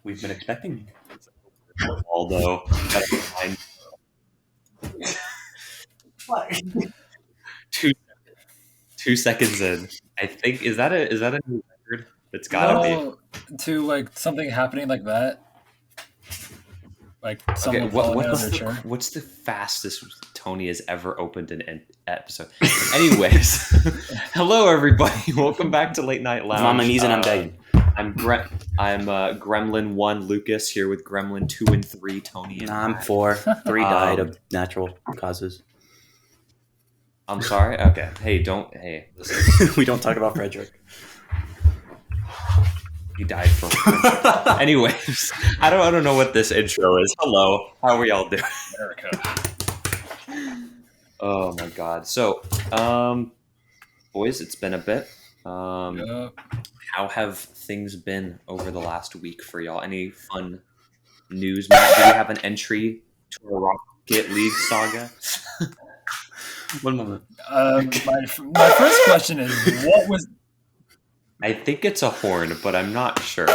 We've been expecting you. Although, What? 2 seconds in, I think is that a new record? It's gotta be. To like something happening like that. Like Okay, someone falling out of their chair. what's the fastest Tony has ever opened an episode? Anyways, hello everybody. Welcome back to Late Nite Lounge. I'm on my knees and I'm begging. I'm Gremlin 1 Lucas here with Gremlin 2 and 3 Tony. And I'm 4. 3 died of natural causes. I'm sorry. Okay. Hey, listen. We don't talk about Frederick. He died from. Anyways, I don't know what this intro is. Hello, how are y'all doing? America. Oh my god. So, boys, it's been a bit. How have things been over the last week for y'all? Any fun news? Matt, do we have an entry to a Rocket League saga? One moment. My first question is, what was? I think it's a horn, but I'm not sure.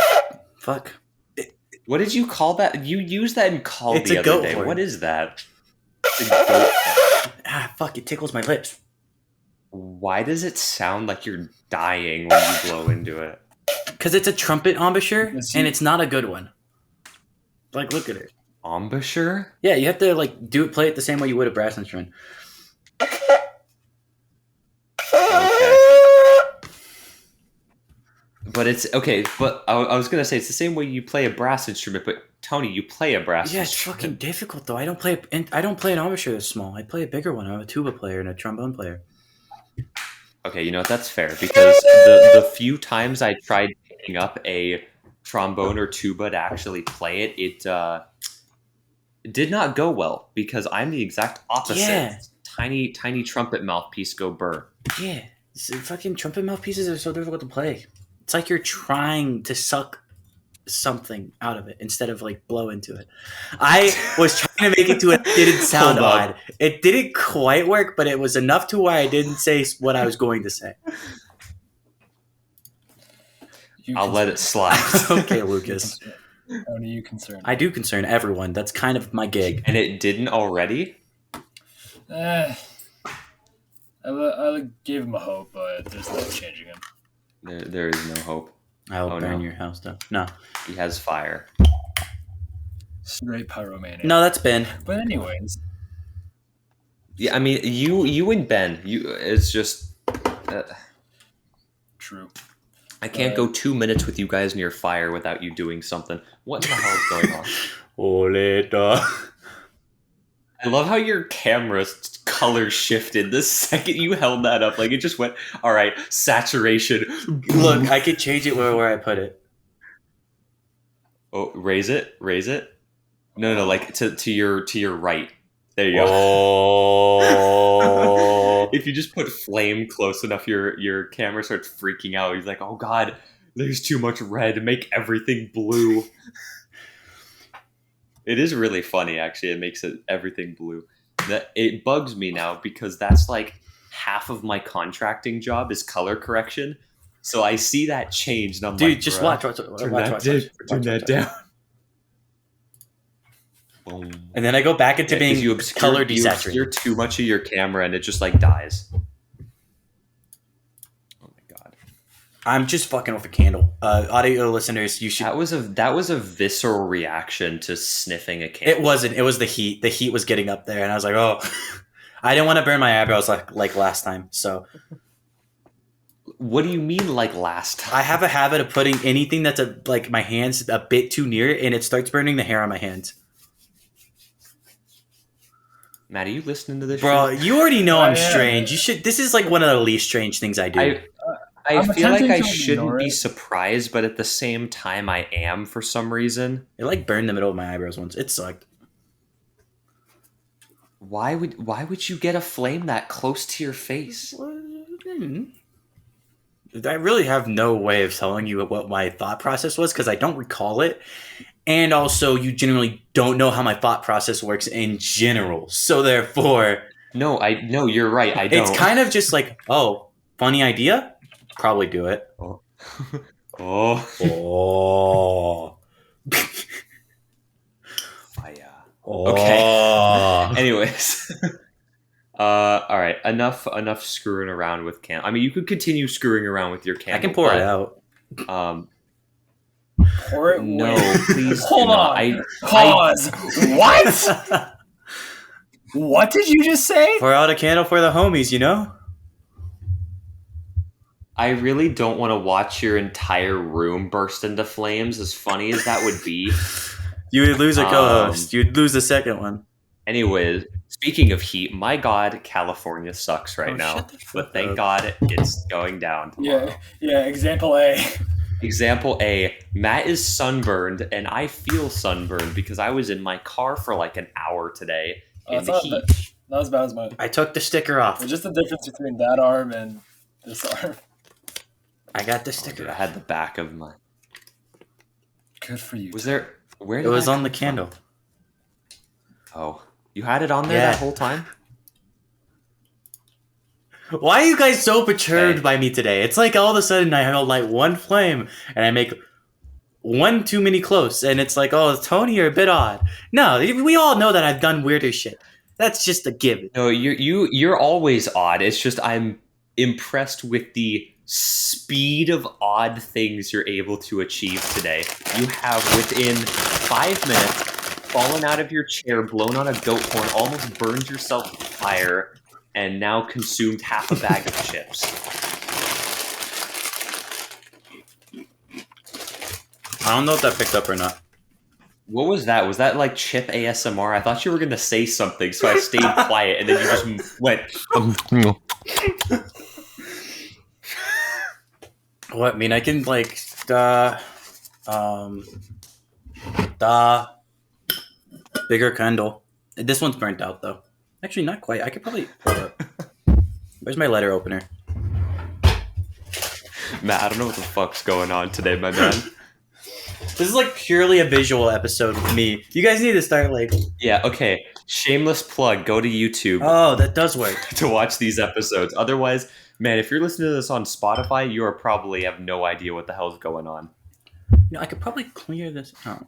Fuck. What did you call that? You used that in Call It's the a other goat day. horn. What is that? It's a goat horn. Fuck, it tickles my lips. Why does it sound like you're dying when you blow into it? Because it's a trumpet embouchure, and it's not a good one. Like, look at it. Embouchure? Yeah, you have to, like, play it the same way you would a brass instrument. Okay. But it's okay. But I was gonna say it's the same way you play a brass instrument. But Tony, you play a brass. Yeah, it's instrument. fucking difficult though. I don't play an embouchure that's small. I play a bigger one. I'm a tuba player and a trombone player. Okay, you know what? That's fair because the few times I tried picking up a trombone or tuba to actually play it, it did not go well because I'm the exact opposite. Yeah. Tiny trumpet mouthpiece go burr. Yeah, fucking trumpet mouthpieces are so difficult to play. It's like you're trying to suck something out of it instead of like blow into it. I was trying to make it to it didn't sound odd. It didn't quite work, but it was enough to where I didn't say what I was going to say. I'll let it slide. Okay, Lucas. Are you concerned? I do concern everyone. That's kind of my gig. And it didn't already? I gave him a hope, but there's no changing him. There is no hope. I'll burn your house down. No. He has fire. Straight pyromania. No, that's Ben. But anyways. Yeah, I mean, you and Ben, it's just... True. I can't go 2 minutes with you guys near fire without you doing something. What the hell is going on? Oleta. I love how your camera color shifted the second you held that up. Like, it just went, all right, saturation. Look, I could change it where I put it. Oh, raise it. No, like to your right. There you go. Oh. If you just put flame close enough, your camera starts freaking out. He's like, oh god, there's too much red. Make everything blue. It is really funny, actually. It makes everything blue. It bugs me now because that's like half of my contracting job is color correction. So I see that change, and I'm dude, like, just watch. Turn that down. Boom. And then I go back into being color desaturated. You're too much of your camera, and it just like dies. Oh my god! I'm just fucking with a candle. Audio listeners, you should. That was a visceral reaction to sniffing a candle. It wasn't. It was the heat. The heat was getting up there, and I was like, oh, I didn't want to burn my eyebrows like last time. So. What do you mean, like last time? I have a habit of putting anything that's like my hands a bit too near it, and it starts burning the hair on my hands. Matt, are you listening to this? Bro, shit? you already know I'm strange. You should. This is like one of the least strange things I do. I feel like I shouldn't be surprised, but at the same time, I am for some reason. It like burned the middle of my eyebrows once. It sucked. Why would you get a flame that close to your face? I really have no way of telling you what my thought process was because I don't recall it. And also, you generally don't know how my thought process works in general. So therefore... No, you're right. I don't. It's kind of just like, oh, funny idea? Probably do it. Oh. Oh. Anyways, all right. Enough screwing around with can. I mean, you could continue screwing around with your candle. I can pour it out. Pour it. No, wait. please Hold do not. on. Pause. What? What did you just say? Pour out a candle for the homies, you know? I really don't want to watch your entire room burst into flames. As funny as that would be. You would lose a co-host. You'd lose the second one. Anyways, speaking of heat, my God, California sucks right now. But thank God it's going down tomorrow. Yeah. Example A. Example A, Matt is sunburned, and I feel sunburned because I was in my car for like an hour today in the heat. Not as bad as mine. I took the sticker off. There's just the difference between that arm and this arm. I got the sticker. I had the back of my... Good for you. Was there... Where It did was that on the come candle. from? Oh. You had it on there Yeah. that whole time? Why are you guys so perturbed Okay. by me today? It's like all of a sudden I light one flame and I make one too many close, and it's like, oh, Tony, you're a bit odd. No, we all know that I've done weirder shit. That's just a given. No, you're always odd. It's just I'm impressed with the speed of odd things you're able to achieve today. You have, within 5 minutes, fallen out of your chair, blown on a goat horn, almost burned yourself with fire, and now consumed half a bag of chips. I don't know if that picked up or not. What was that? Was that like chip ASMR? I thought you were going to say something, so I stayed quiet, and then you just went... What? I mean, I can like bigger candle. This one's burnt out though. Actually, not quite. I could probably. Where's my letter opener? Matt, I don't know what the fuck's going on today, my man. This is like purely a visual episode with me. You guys need to start like. Yeah, okay. Shameless plug. Go to YouTube Oh, that does work. to watch these episodes. Otherwise, man, if you're listening to this on Spotify, you are probably have no idea what the hell's going on. You know, I could probably clear this out.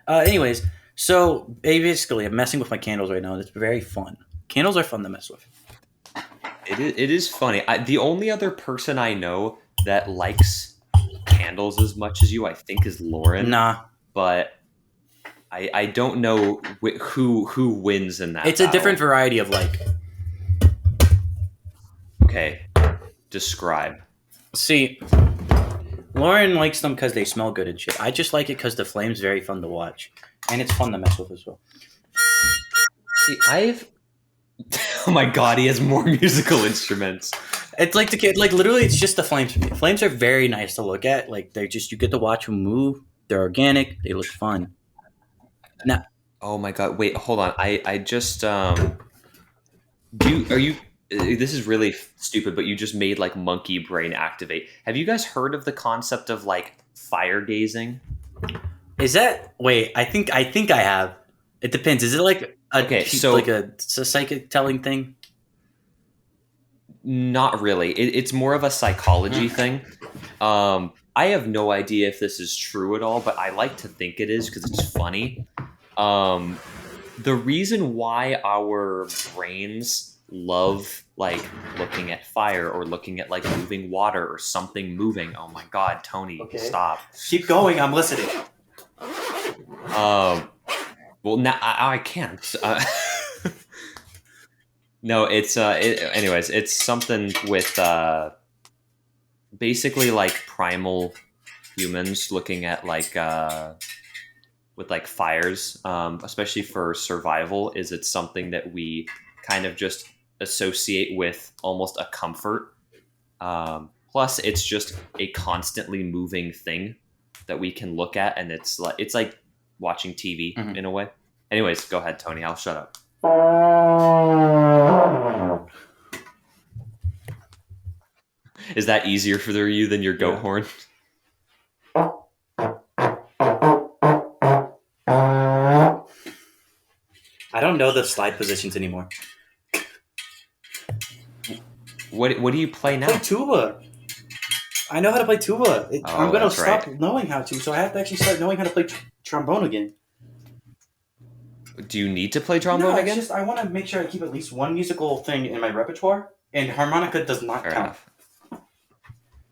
Anyways, so basically, I'm messing with my candles right now, and it's very fun. Candles are fun to mess with. It is funny. The only other person I know that likes candles as much as you, I think, is Lauren. Nah, But I don't know who wins in that. it's a different variety of like. Okay, describe. See, Lauren likes them because they smell good and shit. I just like it because the flame's very fun to watch, and it's fun to mess with as well. See, oh my God, he has more musical instruments. It's like literally, it's just the flames for me. Flames are very nice to look at. Like they're just, you get to watch them move. They're organic. They look fun. Now, Oh my God, wait, hold on. I just this is really stupid, but you just made like monkey brain activate. Have you guys heard of the concept of like fire gazing? is that? Wait, I think I have. It depends. Is it like a psychic telling thing? Not really. It's more of a psychology thing. I have no idea if this is true at all, but I like to think it is because it's funny. The reason why our brains love like looking at fire or looking at like moving water or something moving. Oh my God, Tony, Okay. stop. Keep going. I'm listening. Well, now I can't. No, it's anyways, it's something with basically like primal humans looking at like with like fires, especially for survival. It's something that we kind of just associate with almost a comfort. Plus, it's just a constantly moving thing that we can look at, and it's like watching TV in a way. Anyways, go ahead, Tony. I'll shut up. Is that easier for you than your goat horn? I don't know the slide positions anymore. What do you play now? Play tuba. I know how to play tuba. I'm gonna that's stop right. knowing how to, so I have to actually start knowing how to play trombone again. Do you need to play trombone No, again? just I want to make sure I keep at least one musical thing in my repertoire, and harmonica does not Fair count.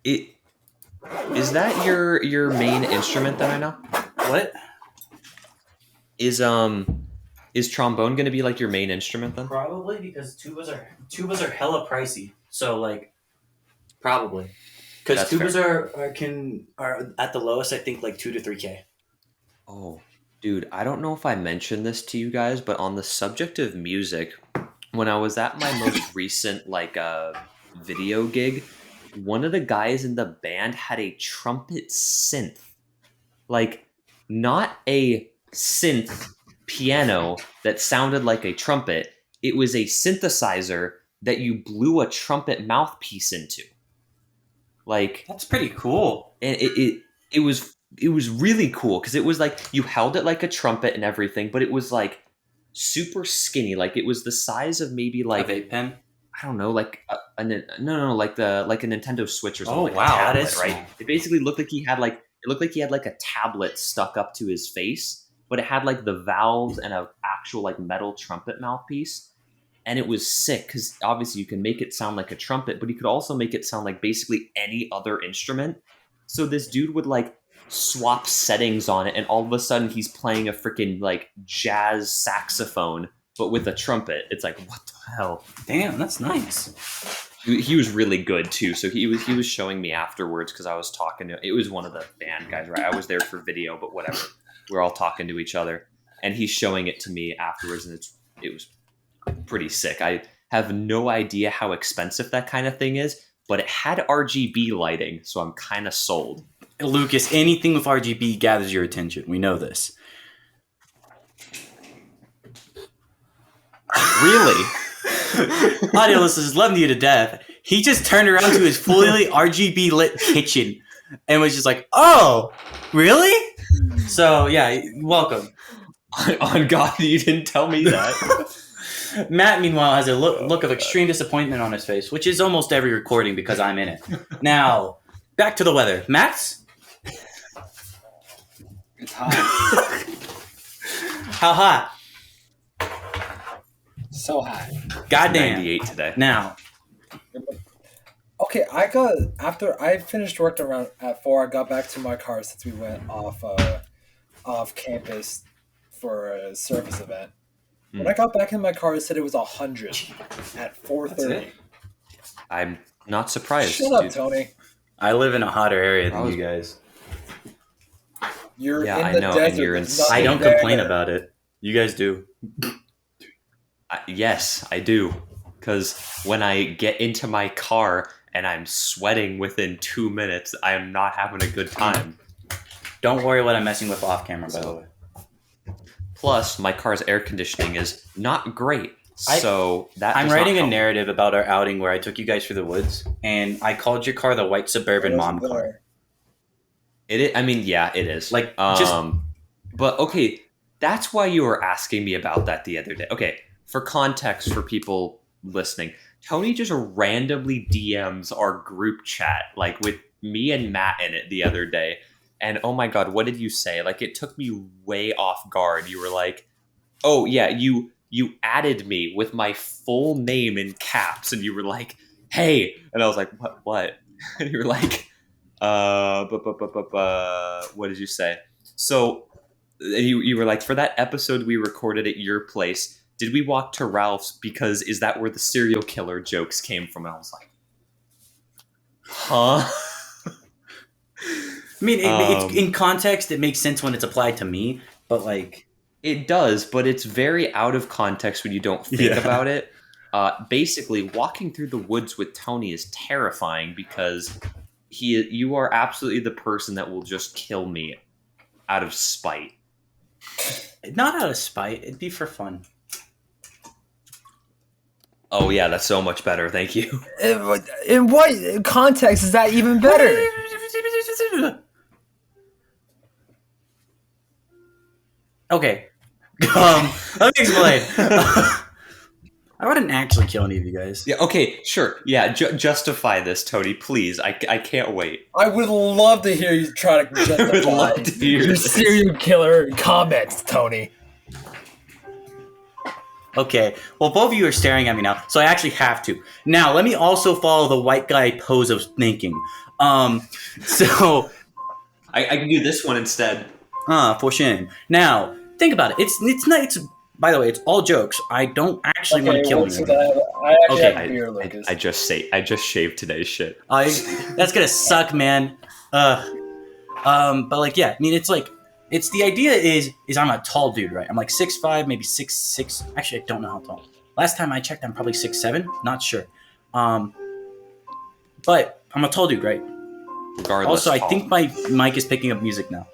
enough. Is that your main instrument that I know? What? Is trombone going to be like your main instrument then? Probably because tubas are hella pricey. So like, probably because That's tubas are at the lowest I think like $2,000 to $3,000. Oh, dude, I don't know if I mentioned this to you guys, but on the subject of music, when I was at my most recent video gig, one of the guys in the band had a trumpet synth. Like, not a synth piano that sounded like a trumpet. It was a synthesizer that you blew a trumpet mouthpiece into. Like, That's pretty cool. and it was really cool because it was like you held it like a trumpet and everything, but it was like super skinny. Like it was the size of maybe like a vape pen. I don't know, like a Nintendo Switch or something. Oh, like wow, a tablet, that is right. small. It basically looked like he had like a tablet stuck up to his face, but it had like the valves and a actual like metal trumpet mouthpiece. And it was sick because obviously you can make it sound like a trumpet, but you could also make it sound like basically any other instrument. So this dude would like swap settings on it, and all of a sudden he's playing a freaking like jazz saxophone, but with a trumpet. It's like, what the hell? Damn, that's nice. He was really good too. So he was showing me afterwards because I was talking to. It was one of the band guys, right? I was there for video, but whatever. We're all talking to each other, and he's showing it to me afterwards, and it was pretty sick. I have no idea how expensive that kind of thing is, but it had RGB lighting, so I'm kind of sold. Lucas, anything with RGB gathers your attention. We know this. Really? Audio listeners, loving you to death. He just turned around to his fully RGB lit kitchen and was just like, "Oh, really?" So yeah, welcome. On God, you didn't tell me that. Matt, meanwhile, has a look of extreme disappointment on his face, which is almost every recording because I'm in it. Now, back to the weather. Max? It's hot. How hot? So hot. Goddamn. 98 today. Now, Okay, after I finished work around at 4, I got back to my car since we went off campus for a service event. When I got back in my car, it said it was 100 at 4:30. I'm not surprised. Shut up, dude. Tony. I live in a hotter area than you guys. You're Yeah, in I the know, and desert. you're in- There's nothing I don't there. complain about it. You guys do. Yes, I do. Because when I get into my car and I'm sweating within 2 minutes, I am not having a good time. Don't worry what I'm messing with off camera, by the way. Plus, my car's air conditioning is not great. So that I'm does not writing a help. narrative about our outing where I took you guys through the woods, and I called your car the white suburban mom car. It is, I mean, yeah, it is. Like, But okay, that's why you were asking me about that the other day. Okay, for context for people listening, Tony just randomly DMs our group chat, like with me and Matt in it the other day. And oh my God, what did you say? Like, it took me way off guard. You were like, oh yeah, you added me with my full name in caps, and you were like, hey, and I was like, what? And you were like, what did you say? So you were like, for that episode we recorded at your place, did we walk to Ralph's because is that where the serial killer jokes came from? And I was like, huh? I mean, it's in context, it makes sense when it's applied to me, but like... It does, but it's very out of context when you don't think about it. Basically, walking through the woods with Tony is terrifying because you are absolutely the person that will just kill me out of spite. Not out of spite, it'd be for fun. Oh yeah, that's so much better, thank you. In what context is that even better? Okay. Let me explain. I wouldn't actually kill any of you guys. Yeah, okay, sure. Yeah, justify this, Tony, please. I can't wait. I would love to hear you try to justify would love to hear your this. serial killer comments, Tony. Okay. Well, both of you are staring at me now, so I actually have to. Now, let me also follow the white guy pose of thinking. So, I can do this one instead. for shame. Now, think about it. It's not. It's by the way, it's all jokes. I don't actually want Okay, to kill what's anyone. that? I actually Okay. have a beer, Lucas. I just shaved today's shit. That's gonna suck, man. But like, yeah, I mean, it's like, it's the idea is I'm a tall dude, right? I'm like 6'5", maybe 6'6". Actually, I don't know how tall. Last time I checked, I'm probably 6'7". Not sure. But I'm a tall dude, right? Regardless. Also, I think my mic is picking up music now.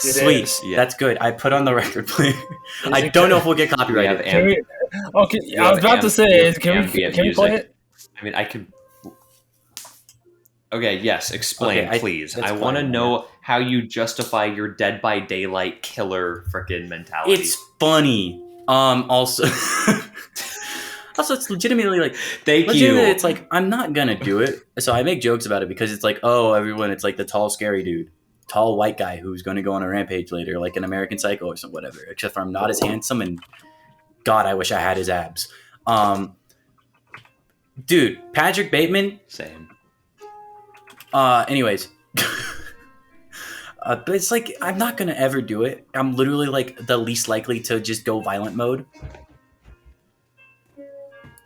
It Sweet, is. Yeah. that's good. I put on the record player. Is I it don't good? know if we'll get We have copyrighted. Can we? Okay, We I was have about to say, we can have we ambient play music. it? I mean, I could. Okay, yes, explain, Okay, please. that's I want to fine, know how you justify your Dead by Daylight killer frickin' mentality. It's funny. Also, also, it's legitimately like, Thank legitimately, you. it's like, I'm not gonna do it. So I make jokes about it because it's like, oh, everyone, it's like the tall, scary dude, tall white guy who's gonna go on a rampage later, like an American Psycho or some whatever. Except for I'm not as handsome, and God, I wish I had his abs. Dude, Patrick Bateman. Same. Anyways. But it's like, I'm not gonna ever do it. I'm literally like the least likely to just go violent mode.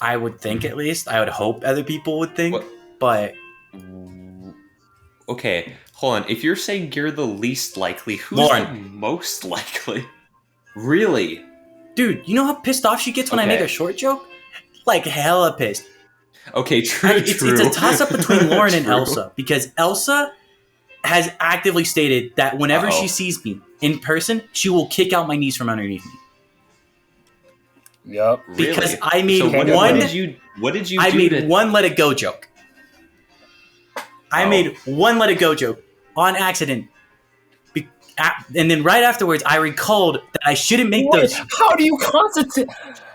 I would think, at least. I would hope other people would think. What? But Okay, hold on. If you're saying you're the least likely, who's Lauren. the most likely? Really? dude, you know how pissed off she gets when I make Okay. a short joke? Like hella pissed. Okay, true, It's a toss up between Lauren and Elsa, because Elsa has actively stated that whenever Uh-oh. she sees me in person, she will kick out my knees from underneath me. Yep. Because Really? I made So what one. did you I do made to... one let it go joke. I Oh. made one let it go joke on accident. And then right afterwards, I recalled that I shouldn't make What? those How do you constitute?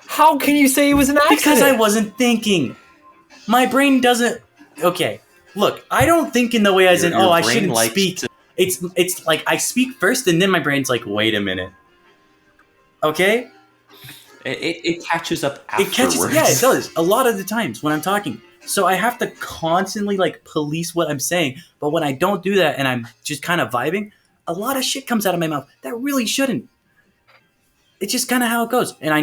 How can you say it was an accident? because I wasn't thinking. My brain doesn't. Okay, look, I don't think in the way as Your- in, your I brain shouldn't likes speak. to- It's like I speak first, and then my brain's like, wait a minute. Okay, It catches up it afterwards. catches. Yeah, it does a lot of the times when I'm talking. So I have to constantly like police what I'm saying. But when I don't do that and I'm just kind of vibing, a lot of shit comes out of my mouth that really shouldn't. It's just kind of how it goes. And I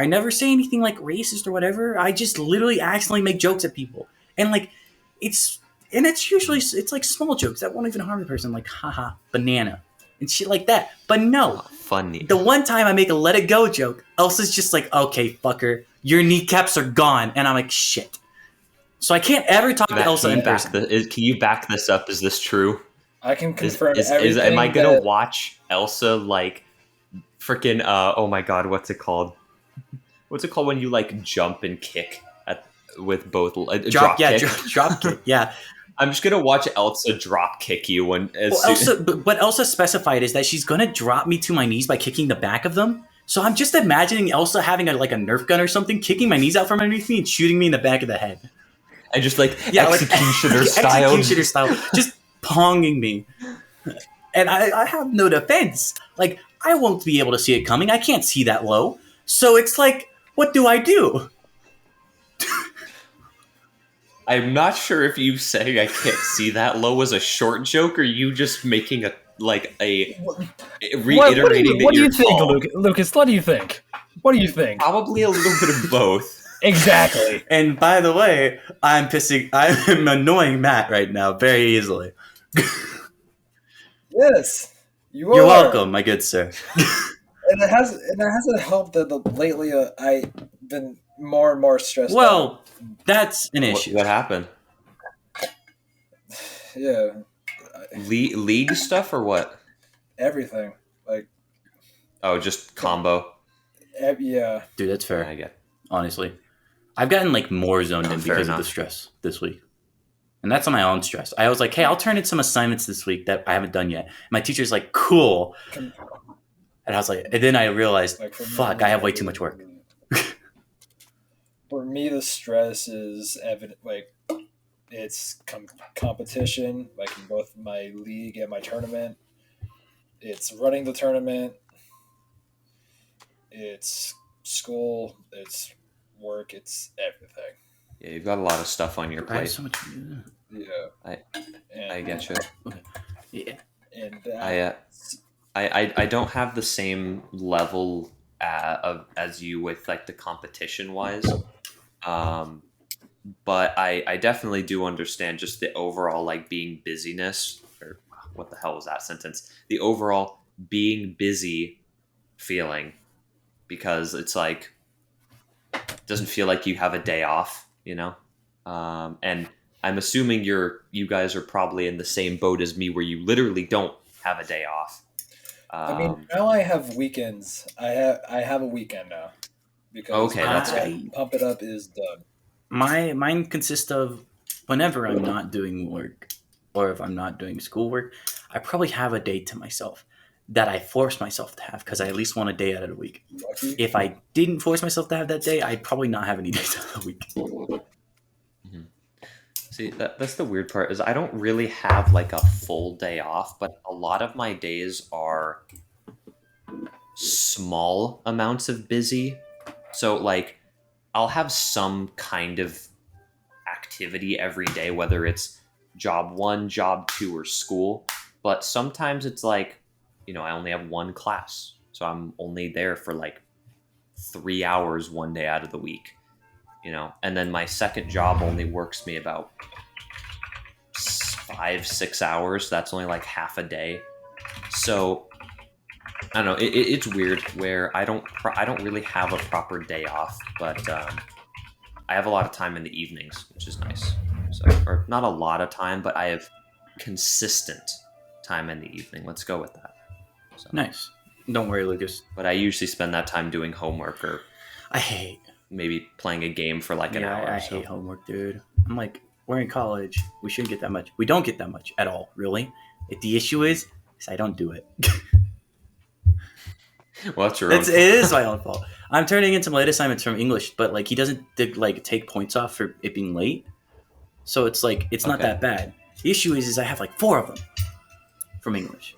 never say anything like racist or whatever. I just literally accidentally make jokes at people. And like, it's usually, it's like small jokes that won't even harm the person. Like, haha, banana and shit like that. But no, Funny. the one time I make a let it go joke, Elsa's just like, okay, fucker, your kneecaps are gone. And I'm like, shit. So I can't ever talk to Matt, Elsa can in you back person. can you back this up? Is this true? I can Is confirm everything. am I gonna that- watch Elsa like freaking oh my god, what's it called? What's it called when you like jump and kick at with both drop kick? Drop kick. Yeah. I'm just gonna watch Elsa drop kick you when Well, Elsa, but what Elsa specified is that she's gonna drop me to my knees by kicking the back of them. So I'm just imagining Elsa having like a Nerf gun or something, kicking my knees out from underneath me and shooting me in the back of the head. and just like Yeah, executioner like, style. executioner style, just ponging me. And I have no defense. Like, I won't be able to see it coming. I can't see that low. So it's like, what do I do? I'm not sure if you saying I can't see that low was a short joke or you just making a reiterating What that do you're you think, tall. Lucas? What do you think? What do you think? Probably a little bit of both. Exactly. And by the way, I'm annoying Matt right now very easily. Yes, you are. You're welcome, my good sir. And it hasn't helped that lately I've been more and more stressed out. Well, that's an issue. What happened? Yeah, League stuff or what? everything. Like, Oh, just combo. yeah. Dude, that's fair. I get. Honestly, I've gotten like more zoned in Fair because of the enough. stress this week, and that's on my own stress. I was like, hey, I'll turn in some assignments this week that I haven't done yet. My teacher's like, cool, and I was like, and then I realized, Like, for fuck, me, I have way too much work. For me, the stress is evident. Like, it's competition, like in both my league and my tournament. It's running the tournament. It's school, it's work, it's everything. Yeah, you've got a lot of stuff on your I have plate. so much. Yeah, I I and get you. Okay. Yeah. and I that uh, I don't have the same level of as you with like the competition wise. Um, but I definitely do understand just the overall like being busyness or what the hell was that sentence? The overall being busy feeling because it's like doesn't feel like you have a day off, you know? And I'm assuming you guys are probably in the same boat as me where you literally don't have a day off. I mean, Um, now I have weekends. I have a weekend now because okay, that's good. Pump It Up is done. Mine consists of whenever I'm not doing work or if I'm not doing schoolwork, I probably have a day to myself that I force myself to have because I at least want a day out of the week. Lucky. If I didn't force myself to have that day, I'd probably not have any days out of the week. Mhm. See, that's the weird part is I don't really have like a full day off, but a lot of my days are small amounts of busy. So like I'll have some kind of activity every day, whether it's job one, job two, or school. But sometimes it's like, I only have one class. So I'm only there for like 3 hours one day out of the week, and then my second job only works me about 5, 6 hours. That's only like half a day. So I don't know. It's weird where I don't really have a proper day off, but I have a lot of time in the evenings, which is nice. So, or not a lot of time, but I have consistent time in the evening. Let's go with that. So, Nice. Don't worry, Lucas. but I usually spend that time doing homework or I hate. maybe playing a game for like an hour. I So, hate homework, dude. I'm like, we're in college. We shouldn't get that much. We don't get that much at all, really. If the issue is I don't do it. well, that's your own It fault. is my own fault. I'm turning in some late assignments from English, but like he doesn't take points off for it being late, so it's like it's not Okay. that bad. The issue is I have like 4 of them from English,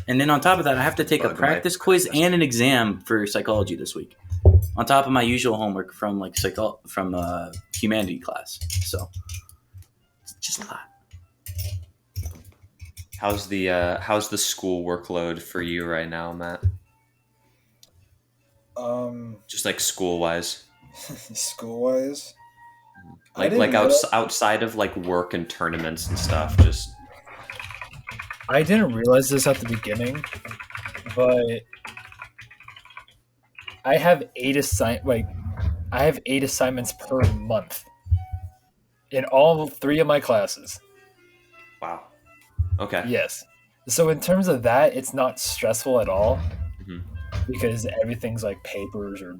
and then on top of that, I have to take a Bug my practice quiz professor. and an exam for psychology this week, on top of my usual homework from like humanity class. So it's just a lot. How's the school workload for you right now, Matt? Just like school wise, School wise, I like didn't realize, outside of like work and tournaments and stuff. Just I didn't realize this at the beginning, but I have I have 8 assignments per month in all 3 of my classes. wow. Okay. Yes. So in terms of that, it's not stressful at all hmm because everything's like papers or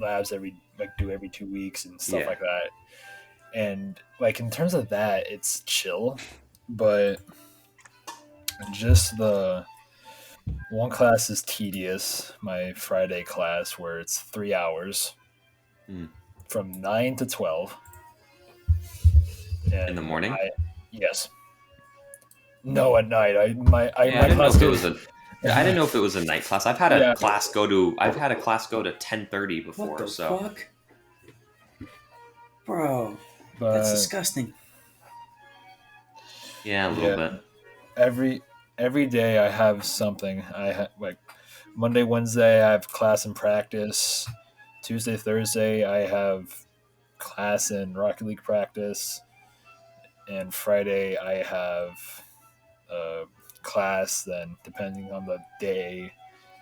labs do every 2 weeks and stuff Yeah. like that. And like in terms of that, it's chill, but just the one class is tedious. My Friday class where it's 3 hours Mm. from 9 to 12. And In the morning. Yes. No, at night. I My didn't know class if it goes. was I didn't know if it was a night class. I've had a Yeah. class go to 10:30 before. What the so fuck, bro? But That's disgusting. yeah, a little bit. every day I have something. I like Monday, Wednesday I have class and practice. Tuesday, Thursday I have class and Rocket League practice, and Friday I have class. Then depending on the day,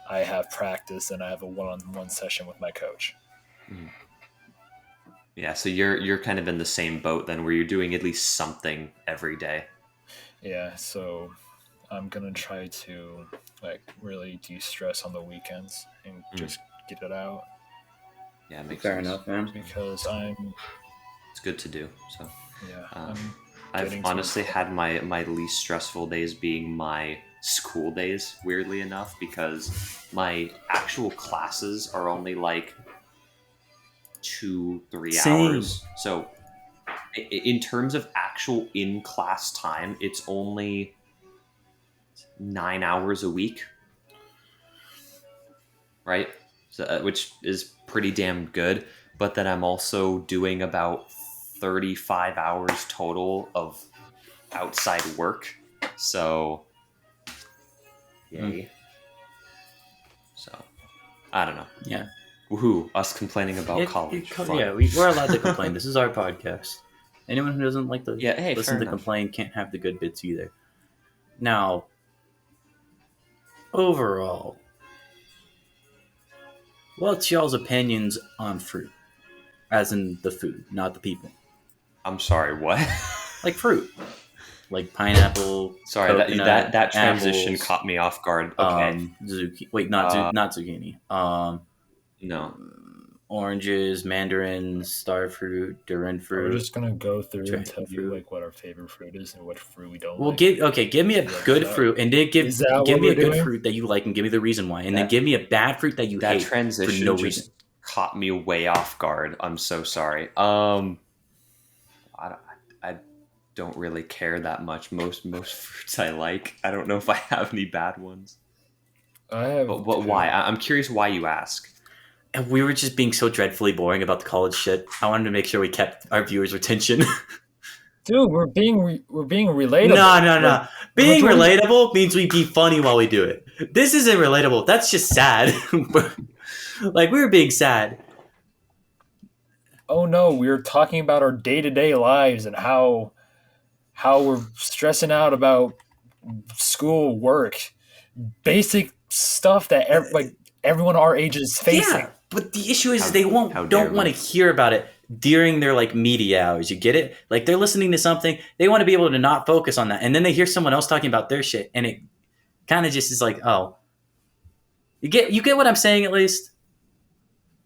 I have practice and I have a one-on-one session with my coach. Mm. Yeah, so you're kind of in the same boat then, where you're doing at least something every day. Yeah, so I'm gonna try to like really de-stress on the weekends and just get it out Yeah, it makes Fair sense. enough, man. because It's good to do. So yeah, Um, I'm I've getting to honestly a point. had my least stressful days being my school days, weirdly enough, because my actual classes are only like 2-3 Same. hours. So in terms of actual in class time, it's only 9 hours a week, right? so, which is pretty damn good. But then I'm also doing about 35 hours total of outside work. So, yay. So, I don't know. Yeah. Woohoo! Us complaining about college. Fun. Yeah, we're allowed to complain. This is our podcast. Anyone who doesn't like to hey, listen to enough. complain can't have the good bits either. Now, overall, what's y'all's opinions on fruit? As in the food, not the people. I'm sorry, what? Like fruit. Like pineapple. Sorry, coconut, that transition apples, caught me off guard. Okay. Not zucchini. No. Oranges, mandarins, star fruit, durian fruit. We're just gonna go through and dragon tell you fruit. like what our favorite fruit is and which fruit we don't Well, like. give me a good fruit, and then give Is that me what we're a good doing? fruit that you like, and give me the reason why, and then give me a bad fruit that you That hate transition for no just reason. caught me way off guard. I'm so sorry. I don't really care that much. Most fruits I like. I don't know if I have any bad ones. I have. But why? I'm curious why you ask. And we were just being so dreadfully boring about the college shit. I wanted to make sure we kept our viewers' attention. Dude, we're being relatable. No. Being relatable means we be funny while we do it. This isn't relatable. That's just sad. Like, we were being sad. Oh no, we were talking about our day-to-day lives and how we're stressing out about school, work, basic stuff that everyone our age is facing. Yeah, but the issue is How they dare don't want to hear about it during their like media hours. You get it? Like, they're listening to something, they want to be able to not focus on that, and then they hear someone else talking about their shit, and it kind of just is like, oh, you get what I'm saying at least.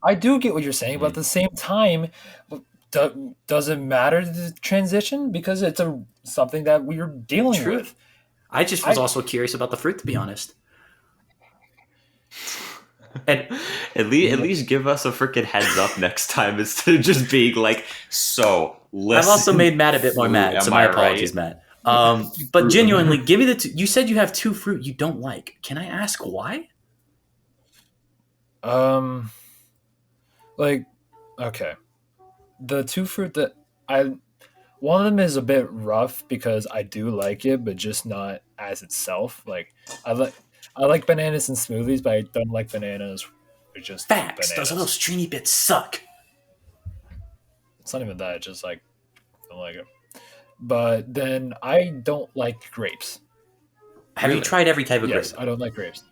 I do get what you're saying, but at the same time, does it matter the transition because it's something that we're dealing True. with? I just was also curious about the fruit, to be honest. And at least give us a freaking heads up next time instead of just being like, so listen. I've also made Matt a bit more mad, so my apologies, Matt. But genuinely, give me the you said you have two fruit you don't like. Can I ask why? Like, okay, the two fruit that one of them is a bit rough because I do like it, but just not as itself. Like, I like bananas in smoothies, but I don't like bananas with just Facts. bananas. Those little stringy bits suck. It's not even that. It's just like I don't like it. But then I don't like grapes. Have you tried every type of Yes, grape? I don't like grapes.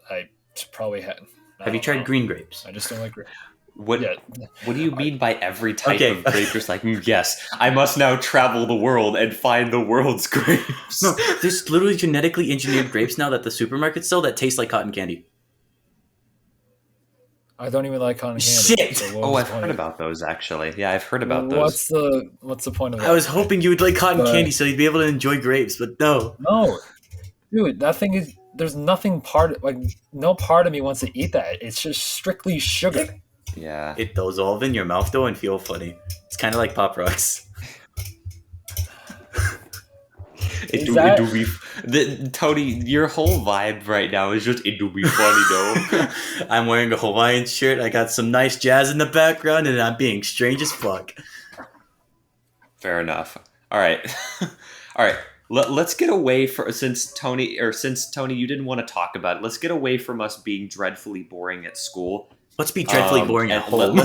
I probably had. Have you tried green grapes? I just don't like grapes. What do you mean by every type Okay. of grape? Just like, yes, I must now travel the world and find the world's grapes. No, there's literally genetically engineered grapes now that the supermarkets sell that taste like cotton candy. I don't even like cotton candy. Shit! So what Oh, was I've the heard point? about those actually. Yeah, I've heard about those. What's the point of that? I was hoping you would like cotton But- candy so you'd be able to enjoy grapes, but no. No, dude, that thing is. There's nothing no part of me wants to eat that. It's just strictly sugar. Yeah. It dissolve in your mouth though and feel funny. It's kind of like Pop Rocks. Tony, your whole vibe right now is just, it do be funny though. I'm wearing a Hawaiian shirt. I got some nice jazz in the background, and I'm being strange as fuck. Fair enough. All right. All right. Let's get away from since Tony, you didn't want to talk about it. Let's get away from us being dreadfully boring at school. Let's be dreadfully boring at and home.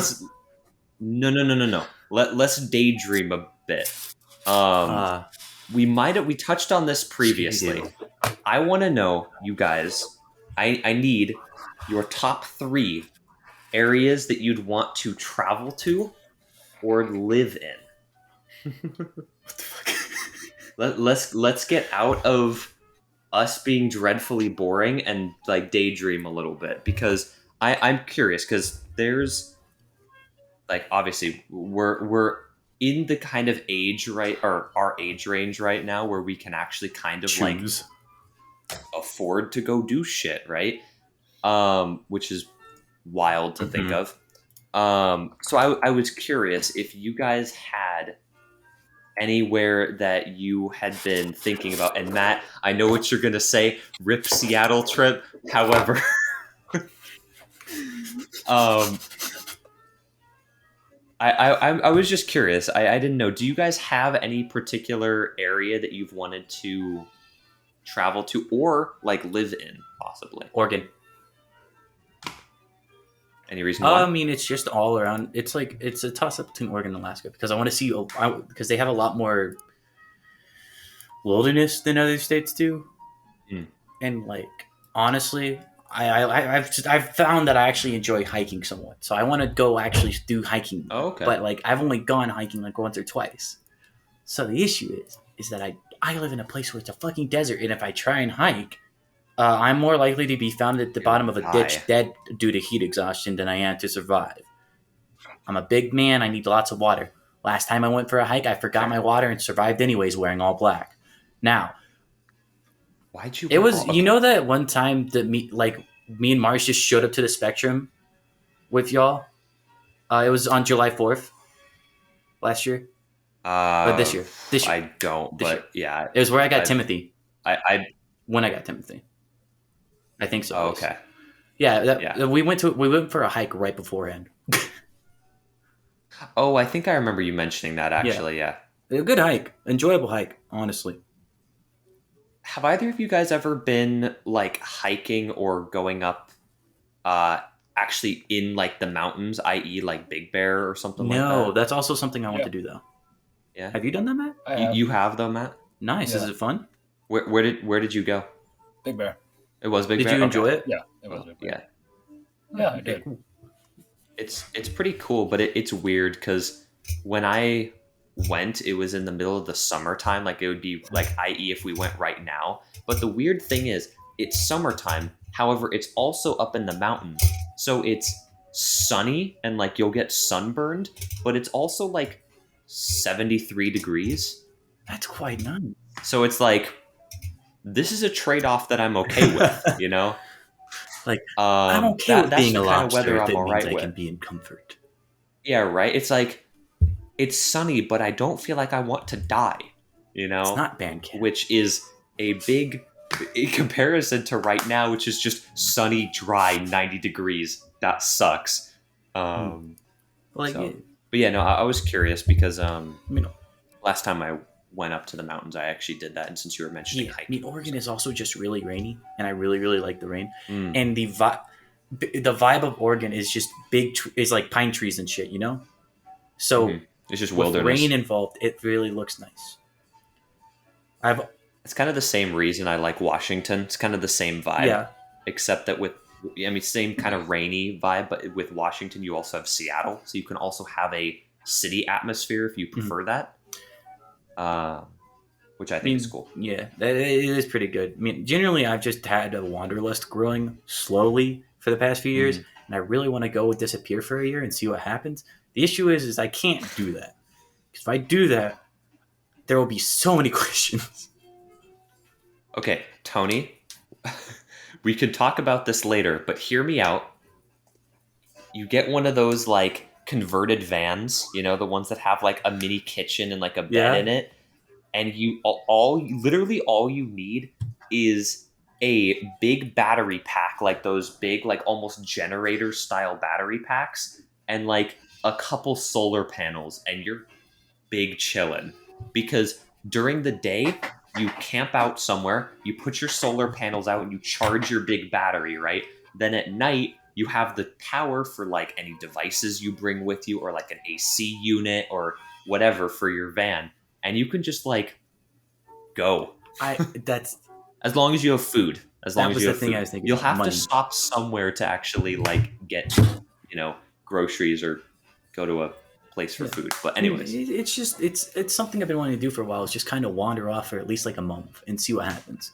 No. Let's daydream a bit. We touched on this previously. I want to know, you guys. I need your top 3 areas that you'd want to travel to or live in. What the fuck? Let's get out of us being dreadfully boring and like daydream a little bit, because I'm curious, because there's like, obviously we're in the kind of age, right, or our age range right now where we can actually kind of Choose. like afford to go do shit, right? Which is wild to think of. So I was curious if you guys had anywhere that you had been thinking about. And Matt, I know what you're gonna say, rip Seattle trip. However, Um, I was just curious. I didn't know. Do you guys have any particular area that you've wanted to travel to or like live in, possibly? Oregon. Any reason why? I mean, it's just all around. It's like it's a toss up between Oregon and Alaska because I want to see because they have a lot more wilderness than other states do, and like honestly, I've found that I actually enjoy hiking somewhat. So I want to go actually do hiking. Oh, okay. But like I've only gone hiking like once or twice. So the issue is that I live in a place where it's a fucking desert, and if I try and hike, I'm more likely to be found at the bottom of a ditch dead due to heat exhaustion than I am to survive. I'm a big man. I need lots of water. Last time I went for a hike, I forgot my water and survived anyways wearing all black. Now, why'd you? It was you know that one time that me and Mars just showed up to the Spectrum with y'all. It was on July 4th last year. But this year. I don't. This but year. Yeah, it was where I got Timothy. When I got Timothy. I think so. Oh, okay. Yeah, we went for a hike right beforehand. Oh, I think I remember you mentioning that actually. Yeah. A good hike, enjoyable hike, honestly. Have either of you guys ever been like hiking or going up actually in like the mountains, i.e. like Big Bear or something like that? No, that's also something I want to do though. Yeah. Have you done that, Matt? You have though, Matt? Nice. Yeah. Is it fun? Where did you go? Big Bear. It was Big Bear? Did you enjoy it? Yeah, it was Big Bear. Yeah. I did. It's pretty cool, but it's weird because when I went, it was in the middle of the summertime. Like it would be like, i.e. if we went right now. But the weird thing is, it's summertime. However, it's also up in the mountains. So it's sunny and like you'll get sunburned, but it's also like 73 degrees. That's quite nice. So it's like, this is a trade-off that I'm okay with, you know? Like, I'm okay with being a lobster weather if it I'm means right I with. can be in comfort. Yeah, right? It's like, it's sunny, but I don't feel like I want to die, you know? It's not Bandcamp. Which is a big in comparison to right now, which is just sunny, dry, 90 degrees. That sucks. But yeah, no, I was curious because last time I went up to the mountains, I actually did that. And since you were mentioning hiking, I mean, Oregon is also just really rainy, and I really, really like the rain. And the vibe of Oregon is just is like pine trees and shit, you know? So it's just with wilderness. rain involved, it really looks nice. It's kind of the same reason I like Washington. It's kind of the same vibe. Yeah. Except that same kind of rainy vibe, but with Washington, you also have Seattle. So you can also have a city atmosphere if you prefer that. Which I think is cool. Yeah, it is pretty good. I mean, generally, I've just had a wanderlust growing slowly for the past few years, and I really want to go disappear for a year and see what happens. The issue is I can't do that. Because if I do that, there will be so many questions. Okay, Tony, we could talk about this later, but hear me out. You get one of those like converted vans, you know, the ones that have like a mini kitchen and like a bed in it, and you literally all you need is a big battery pack, like those big like almost generator style battery packs, and like a couple solar panels, and you're big chillin'. Because during the day you camp out somewhere, you put your solar panels out and you charge your big battery, right? Then at night you have the power for like any devices you bring with you, or like an AC unit or whatever for your van, and you can just like go. As long as you have food. As long as you have food. You'll have to stop somewhere to actually like get, groceries or go to a place for food. But anyways, it's something I've been wanting to do for a while. Is just kind of wander off for at least like a month and see what happens.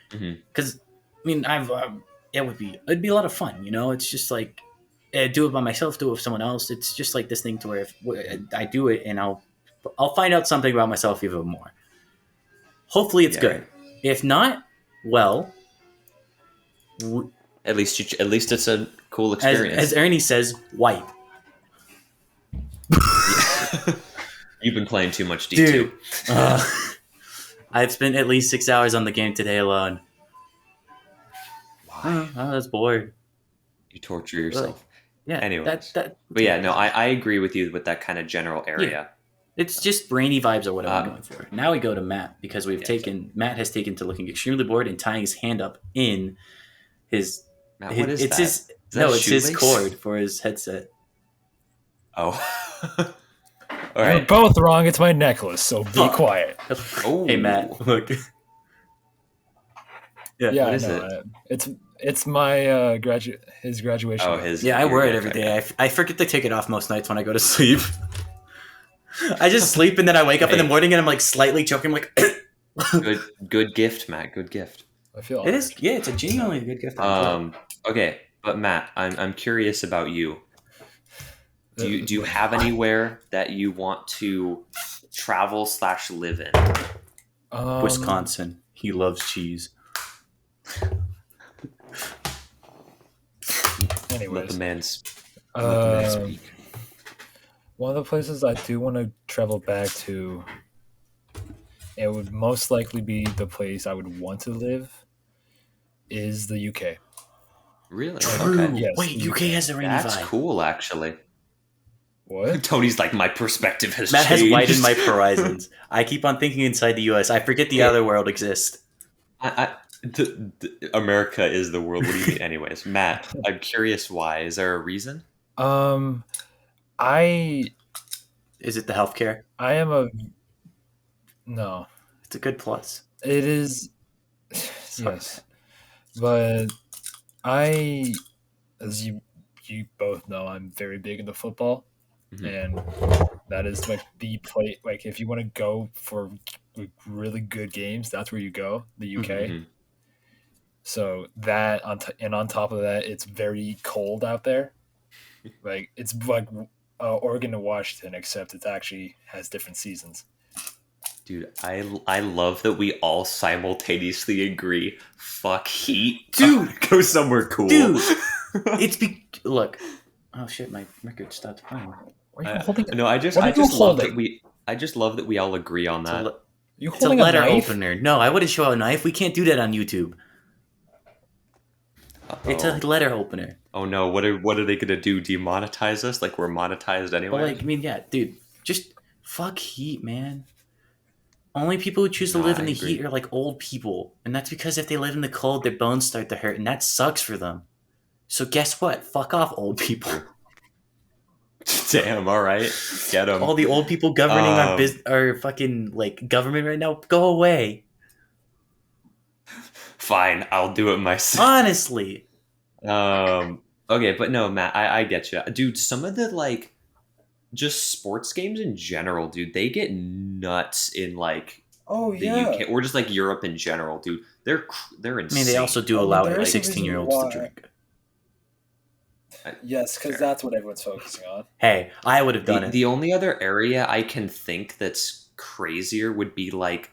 Because it'd be a lot of fun. You know, it's just like do it by myself, do it with someone else. It's just like this thing to where if I do it and I'll find out something about myself even more. Hopefully it's good. If not, well, at least it's a cool experience. As Ernie says, white. You've been playing too much D2. Dude, I've spent at least 6 hours on the game today alone. Why? I was bored. You torture yourself. Yeah, Anyways, that. but yeah, no, I agree with you with that kind of general area. It's just brainy vibes are what I'm Uh, going for. Now we go to Matt because Yeah, Matt has taken to looking extremely bored and tying his hand up in his, Matt, what is it's that? his Is that a it's his shoelace? cord for his headset. Oh, all You're right. both wrong. It's my necklace, so be Fuck. quiet. Oh, Hey Matt, look. Yeah, What I is know. it? It's my his graduation. Oh, gift. his. Yeah, I wear it okay, every okay, day. okay. I forget to take it off most nights when I go to sleep. I just sleep and then I wake up in the Hey. morning and I'm like slightly choking. I'm like, Good gift, Matt. Good gift. I feel it honored. is. Yeah, it's a genuinely good gift. Okay, but Matt, I'm curious about you. Do you have anywhere that you want to travel / live in? Wisconsin. He loves cheese. Let the Anyways, man. Let the man uh, speak. one of the places I do want to travel back to, it would most likely be the place I would want to live, is the UK. Really? True. Okay. Yes, Wait, the UK has a rainy That's vibe. cool, actually. What? Tony's like, my perspective has Matt has changed. widened my horizons. I keep on thinking inside the US. I forget the Yeah. other world exists. America is the world. What do you mean? Anyways, Matt, I'm curious why. Is there a reason? I Is it the healthcare? I am a no. It's a good plus. It is Sorry. yes, but I, as you both know, I'm very big into football, Mhm. and that is like the play. Like if you want to go for like, really good games, that's where you go. The UK. Mhm. So that and on top of that, it's very cold out there. Like it's like Oregon to Washington, except it actually has different seasons. Dude, I love that we all simultaneously agree. Fuck heat, Dude! Go somewhere cool, Dude! Look. Oh shit, my record stopped playing. Why are you holding? No, I just What are you love that holding? we all agree on It's a, that. le- You it's a holding letter knife? opener. No, I wouldn't show a knife. We can't do that on YouTube. It's a letter opener. Oh no, what are they gonna do? Demonetize us? Like we're monetized anyway? But like, I mean, yeah, dude, just fuck heat, man. Only people who choose to live in I the agree. heat are like old people, and that's because if they live in the cold, their bones start to hurt, and that sucks for them. So guess what? Fuck off, old people. Damn, all right, get them. All the old people governing our fucking like government right now, go away. Fine, I'll do it myself. Honestly, Okay, but no, Matt, I get you, dude. Some of the like, just sports games in general, dude, they get nuts in like Oh the yeah. UK or just like Europe in general, dude. They're I insane. mean, they also do I mean, allow there like is a reason 16-year-olds to why- drink. Yes, because Fair. that's what everyone's focusing on. Hey, I would have done it. The only other area I can think that's crazier would be like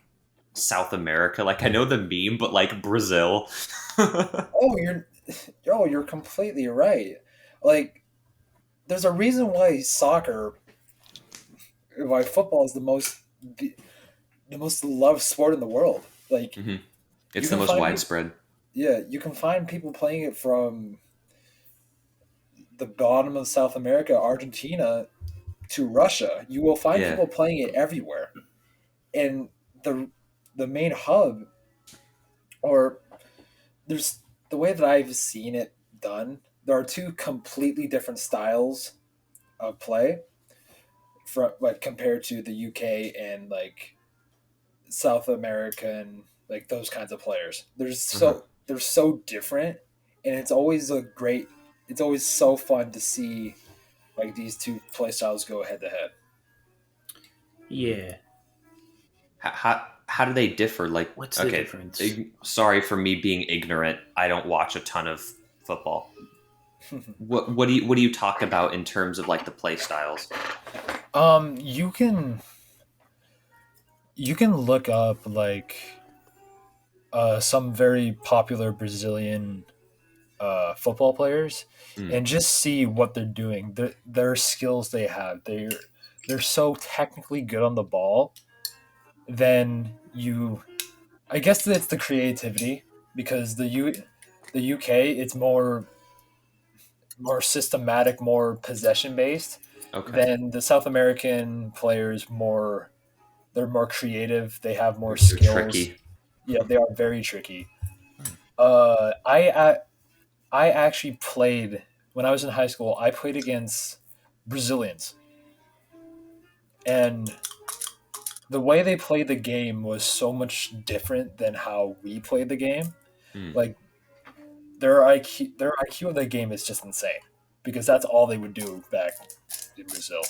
South America. Like I know the meme, but like Brazil. Oh, you're completely right. Like, there's a reason why football is the most loved sport in the world. Like, It's You the can most find- widespread. yeah, you can find people playing it from the bottom of South America, Argentina, to Russia. You will find Yeah. people playing it everywhere. And the main hub, or there's the way that I've seen it done, there are two completely different styles of play from like compared to the UK and like South American, like those kinds of players. They're so different, and it's always so fun to see like these two play styles go head to head. Yeah. How do they differ? Like, What's the difference? Sorry for me being ignorant. I don't watch a ton of football. What do you talk about in terms of like the play styles? You can look up like some very popular Brazilian football players and just see what they're doing. Their skills they have. They're so technically good on the ball. Then I guess that it's the creativity because the UK it's more more systematic, more possession based. Okay. Then the South American players they're more creative. They have more They're skills. tricky. Yeah, they are very tricky. I actually played when I was in high school. I played against Brazilians, and the way they played the game was so much different than how we played the game. Hmm. Like their IQ of the game is just insane because that's all they would do back in Brazil.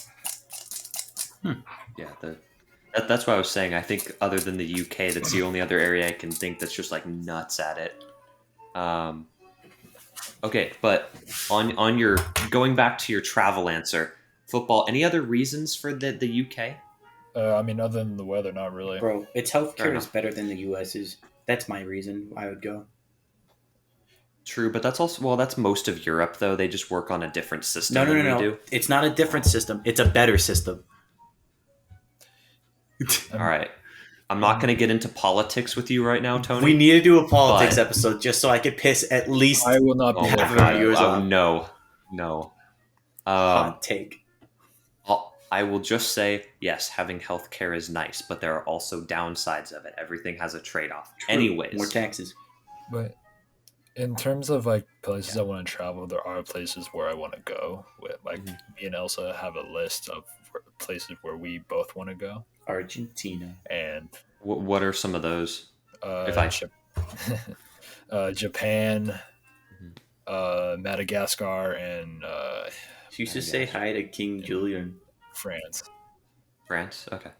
Yeah, that's what I was saying. I think other than the UK, that's the only other area I can think that's just like nuts at it. Okay, but on your going back to your travel answer, football. Any other reasons for the UK? I mean, other than the weather, not really. Bro, its Fair healthcare is enough. better than the US's. That's my reason I would go. True, but that's also that's most of Europe though. They just work on a different system No, no, than no, we no. do. It's not a different system. It's a better system. All right, I'm not going to get into politics with you right now, Tony. We need to do a politics But- episode just so I could piss at least I will not be Oh half my of having our god! viewers that. off. No. Hot take. I will just say yes. Having healthcare is nice, but there are also downsides of it. Everything has a trade-off. True. Anyways, More taxes. But in terms of like places I want to travel, there are places where I want to go. With like me and Elsa have a list of places where we both want to go, Argentina. and what are some of those? If I- Japan, Mhm. Madagascar, and She used to say hi to King Julian. France. France. Okay.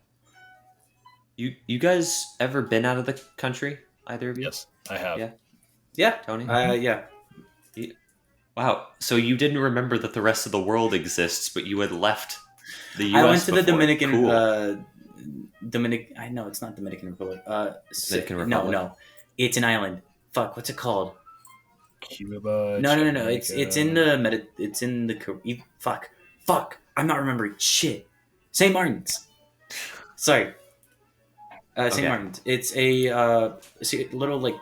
You guys ever been out of the country? Either of you? Yes, I have. Yeah. Yeah. Tony? Yeah. Wow. So you didn't remember that the rest of the world exists, but you had left the U.S. I went to the before. Dominican. Cool. I know it's not Dominican Republic. Dominican No, Republic. no, it's an island. Fuck, what's it called? Cuba. No. Jamaica. It's in the It's in the Fuck. I'm not remembering shit. St. Martin's. Sorry. St. Okay. Martin's. It's a little like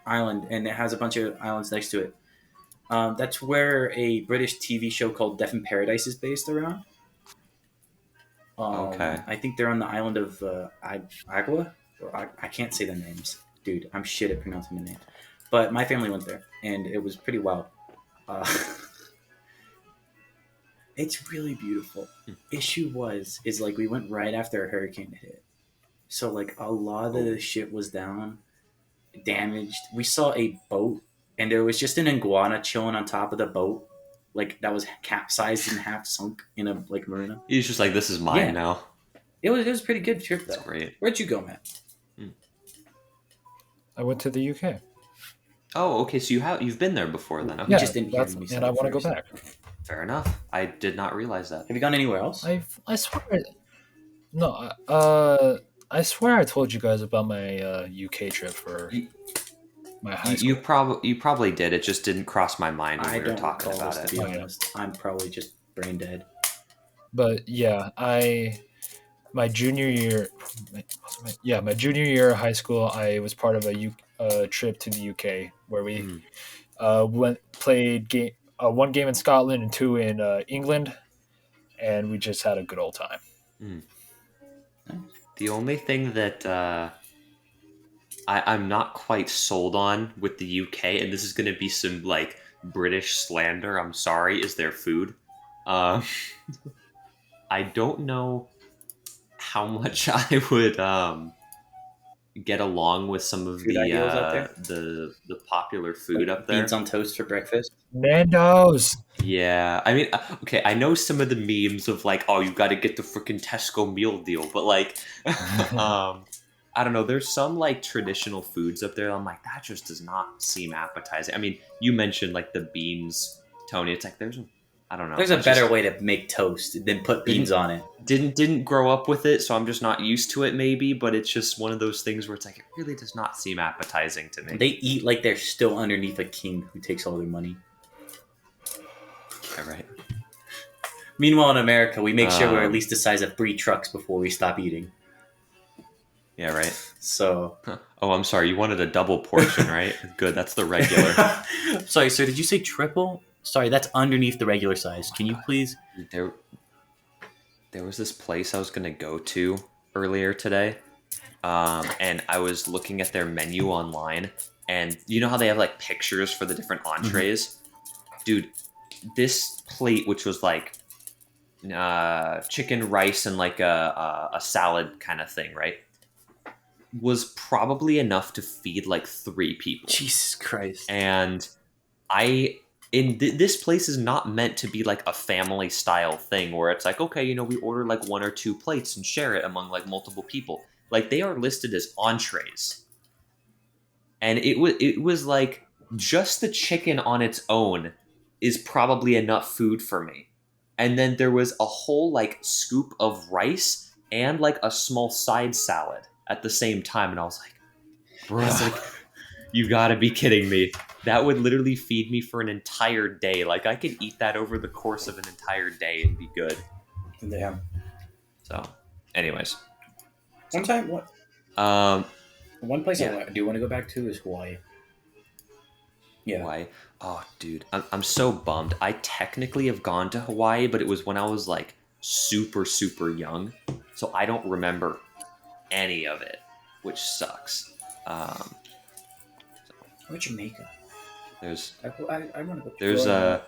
island, and it has a bunch of islands next to it. That's where a British TV show called Death in Paradise is based around. Okay. I think they're on the island of Agua. I can't say the names, dude. I'm shit at pronouncing the name. But my family went there, and it was pretty wild. It's really beautiful. Issue is like we went right after a hurricane hit, so like a lot of the shit was down, damaged. We saw a boat, and there was just an iguana chilling on top of the boat, like that was capsized and half sunk in a like marina. He's just like, this is mine Yeah. now. It was a pretty good trip though. That's great. Where'd you go, Matt? I went to the UK. Oh, okay. So you've been there before then. Okay. You just didn't hear that's- me say and I it want to go first. back. Fair enough. I did not realize that. Have you gone anywhere else? I swear. No, I swear I told you guys about my UK trip for my high school. You probably did. It just didn't cross my mind when I we were don't talking recall about this, it. to be Oh, yeah. honest. I'm probably just brain dead. But yeah, my junior year of high school, I was part of a trip to the UK where we played one game in Scotland and two in England, and we just had a good old time. The only thing that I'm not quite sold on with the UK, and this is going to be some like British slander, I'm sorry, is their food. I don't know how much I would get along with some of Food ideals out there? the popular food up there. Beans on toast for breakfast. Nando's. Yeah, I mean, okay, I know some of the memes of like, oh, you got to get the freaking Tesco meal deal, but like, I don't know. There's some like traditional foods up there. I'm like, that just does not seem appetizing. I mean, you mentioned like the beans, Tony. It's like I don't know. There's a It's better just- way to make toast than put beans on it. Didn't grow up with it, so I'm just not used to it. Maybe, but it's just one of those things where it's like it really does not seem appetizing to me. They eat like they're still underneath a king who takes all their money. Yeah, right. Meanwhile, in America, we make sure we're at least the size of 3 trucks before we stop eating. Yeah, right. So, Oh, I'm sorry. You wanted a double portion, right? Good. That's the regular. sorry, sir. Did you say triple? Sorry, that's underneath the regular size. Can you please? There was this place I was gonna go to earlier today, and I was looking at their menu online, and you know how they have like pictures for the different entrees, dude. This plate, which was like chicken, rice, and like a salad kind of thing, right? Was probably enough to feed like 3 people. Jesus Christ. And this place is not meant to be like a family style thing where it's like, okay, we order like 1 or 2 plates and share it among like multiple people. Like they are listed as entrees. And it was like just the chicken on its own is probably enough food for me. And then there was a whole like scoop of rice and like a small side salad at the same time. And I was like, bro, you gotta be kidding me. That would literally feed me for an entire day. Like I could eat that over the course of an entire day and be good. Damn. So, anyways. One place I do want to go back to is Hawaii. Yeah. Hawaii. Oh, dude, I'm so bummed. I technically have gone to Hawaii, but it was when I was like super, super young. So I don't remember any of it, which sucks. Or Jamaica. I want to go.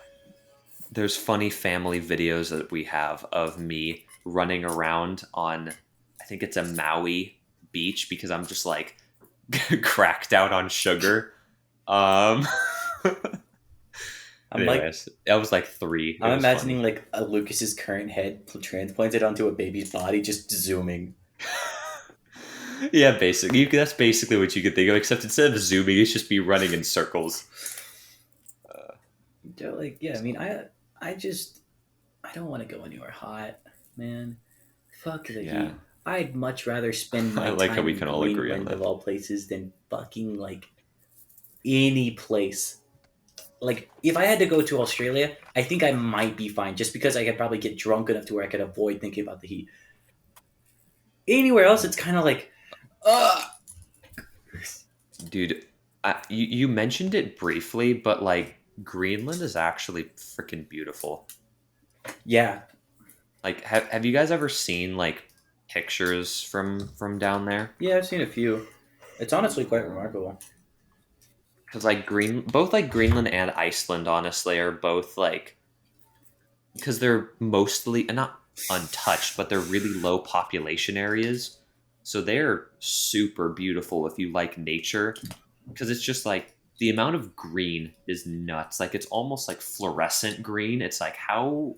There's funny family videos that we have of me running around on, I think it's a Maui beach because I'm just like cracked out on sugar. Anyways, I was like 3. I'm imagining like a Lucas's current head transplanted onto a baby's body, just zooming. Yeah, basically. That's basically what you could think of, except instead of zooming, it's just be running in circles. I don't want to go anywhere hot, man. Fuck the Yeah. heat. I'd much rather spend my I like time how we can in all agree on Greenland that. of all places than fucking like any place. Like if I had to go to Australia, I think I might be fine just because I could probably get drunk enough to where I could avoid thinking about the heat. Anywhere else, it's kind of like, Dude, you mentioned it briefly, but like Greenland is actually freaking beautiful. yeah. Like, have you guys ever seen like pictures from down there? Yeah, I've seen a few. It's honestly quite remarkable. Because like both like Greenland and Iceland, honestly, are both like, because they're mostly not untouched, but they're really low population areas, so they're super beautiful if you like nature. Because it's just like the amount of green is nuts. Like it's almost like fluorescent green. It's like how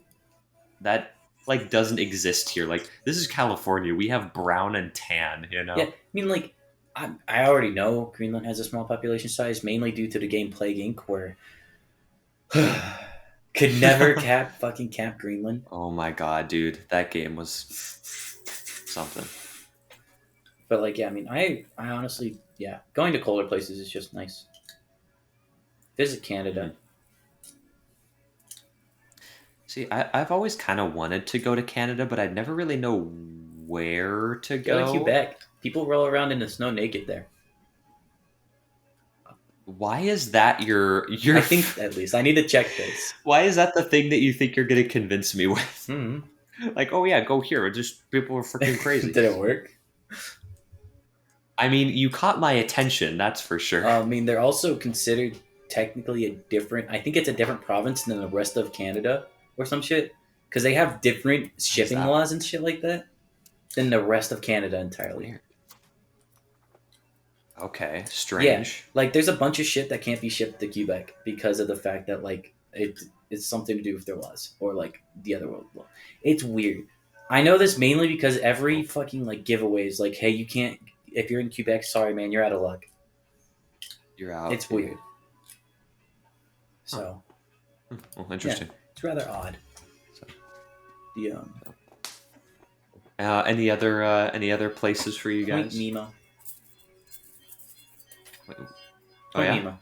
that like doesn't exist here. Like this is California. We have brown and tan. Yeah, I mean, like, I already know Greenland has a small population size, mainly due to the game Plague Inc., where could never cap Greenland. Oh my god, dude, that game was something. But like, yeah, I mean, I honestly, yeah, going to colder places is just nice. Visit Canada. See, I've always kind of wanted to go to Canada, but I'd never really know where to go. Go to Quebec. People roll around in the snow naked there. Why is that your? I think, at least. I need to check this. Why is that the thing that you think you're going to convince me with? Mm-hmm. Like, oh yeah, go here. Just people are freaking crazy. Did it work? I mean, you caught my attention, that's for sure. I mean, they're also considered technically I think it's a different province than the rest of Canada or some shit. Because they have different shipping laws and shit like that than the rest of Canada entirely. Okay, strange. Yeah, like there's a bunch of shit that can't be shipped to Quebec because of the fact that like it's something to do with their laws or like the other world law. It's weird. I know this mainly because every fucking like giveaway is like, hey, you can't, if you're in Quebec, sorry man, you're out of luck. You're out. It's weird. So, well, interesting. Yeah, it's rather odd. So. The any other places for you guys? Point Nemo. Oh yeah. Nemo.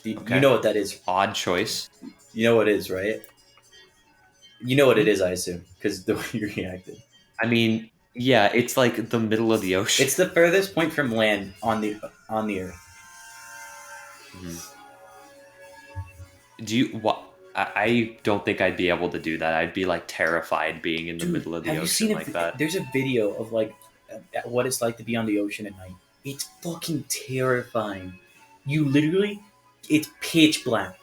You know what that is? Odd choice. You know what it is, right? You know what it is, I assume, because the way you reacted. I mean, yeah, it's like the middle of the ocean. It's the furthest point from land on the earth. Mm-hmm. Do you what? I don't think I'd be able to do that. I'd be like terrified being in the Dude, middle of the have you ocean seen like that. There's a video of like what it's like to be on the ocean at night. It's fucking terrifying. You literally, it's pitch black.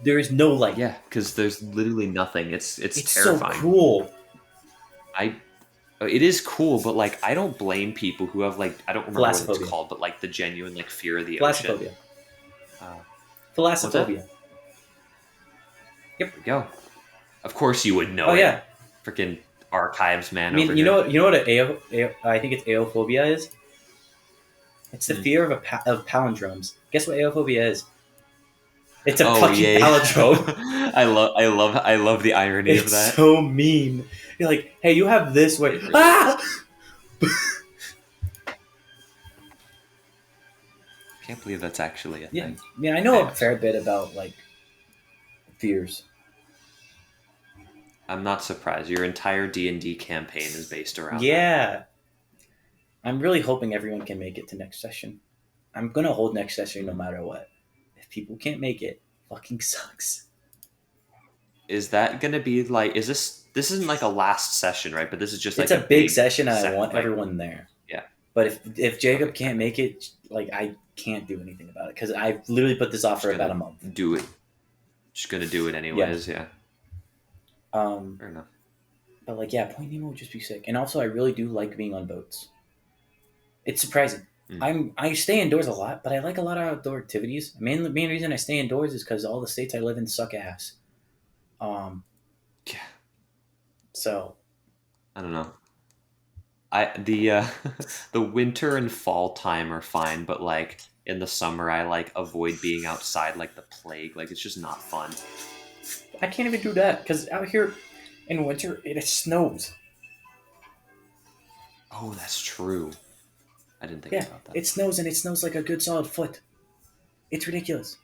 There is no light. Yeah, because there's literally nothing. It's It's terrifying. so cruel. It is cool, but like I don't blame people who have like I don't remember what Thalassophobia. it's called, but like the genuine like fear of the ocean. Thalassophobia. Uh, Thalassophobia. there we go. Of course you would know. Oh it. yeah. Freaking archives man. I mean, over you here. know what I think it's aerophobia is. It's the fear of palindromes. Guess what aerophobia is? It's a fucking palindrome. I love the irony of that. It's so mean. You're like, hey, you have this way. Ah! Can't believe that's actually a Yeah, thing. I mean, I know a fair bit about like fears. I'm not surprised. Your entire D&D campaign is based around that. Yeah. I'm really hoping everyone can make it to next session. I'm gonna hold next session no matter what. If people can't make it, fucking sucks. Is that gonna be like? Is this isn't like a last session, right? But this is just like It's a big session, and I want everyone there. Yeah. But if Jacob can't make it, like I can't do anything about it because I've literally put this off for about a month. Do it. Just gonna do it anyways. Yeah. Fair enough. But like, yeah, Point Nemo would just be sick. And also, I really do like being on boats. It's surprising. I stay indoors a lot, but I like a lot of outdoor activities. The main reason I stay indoors is because all the states I live in suck ass. Yeah. So. I don't know. The winter and fall time are fine, but like in the summer, I like avoid being outside like the plague. Like it's just not fun. I can't even do that because out here in winter it snows. Oh, that's true. I didn't think about that. It snows and it snows like a good solid foot. It's ridiculous.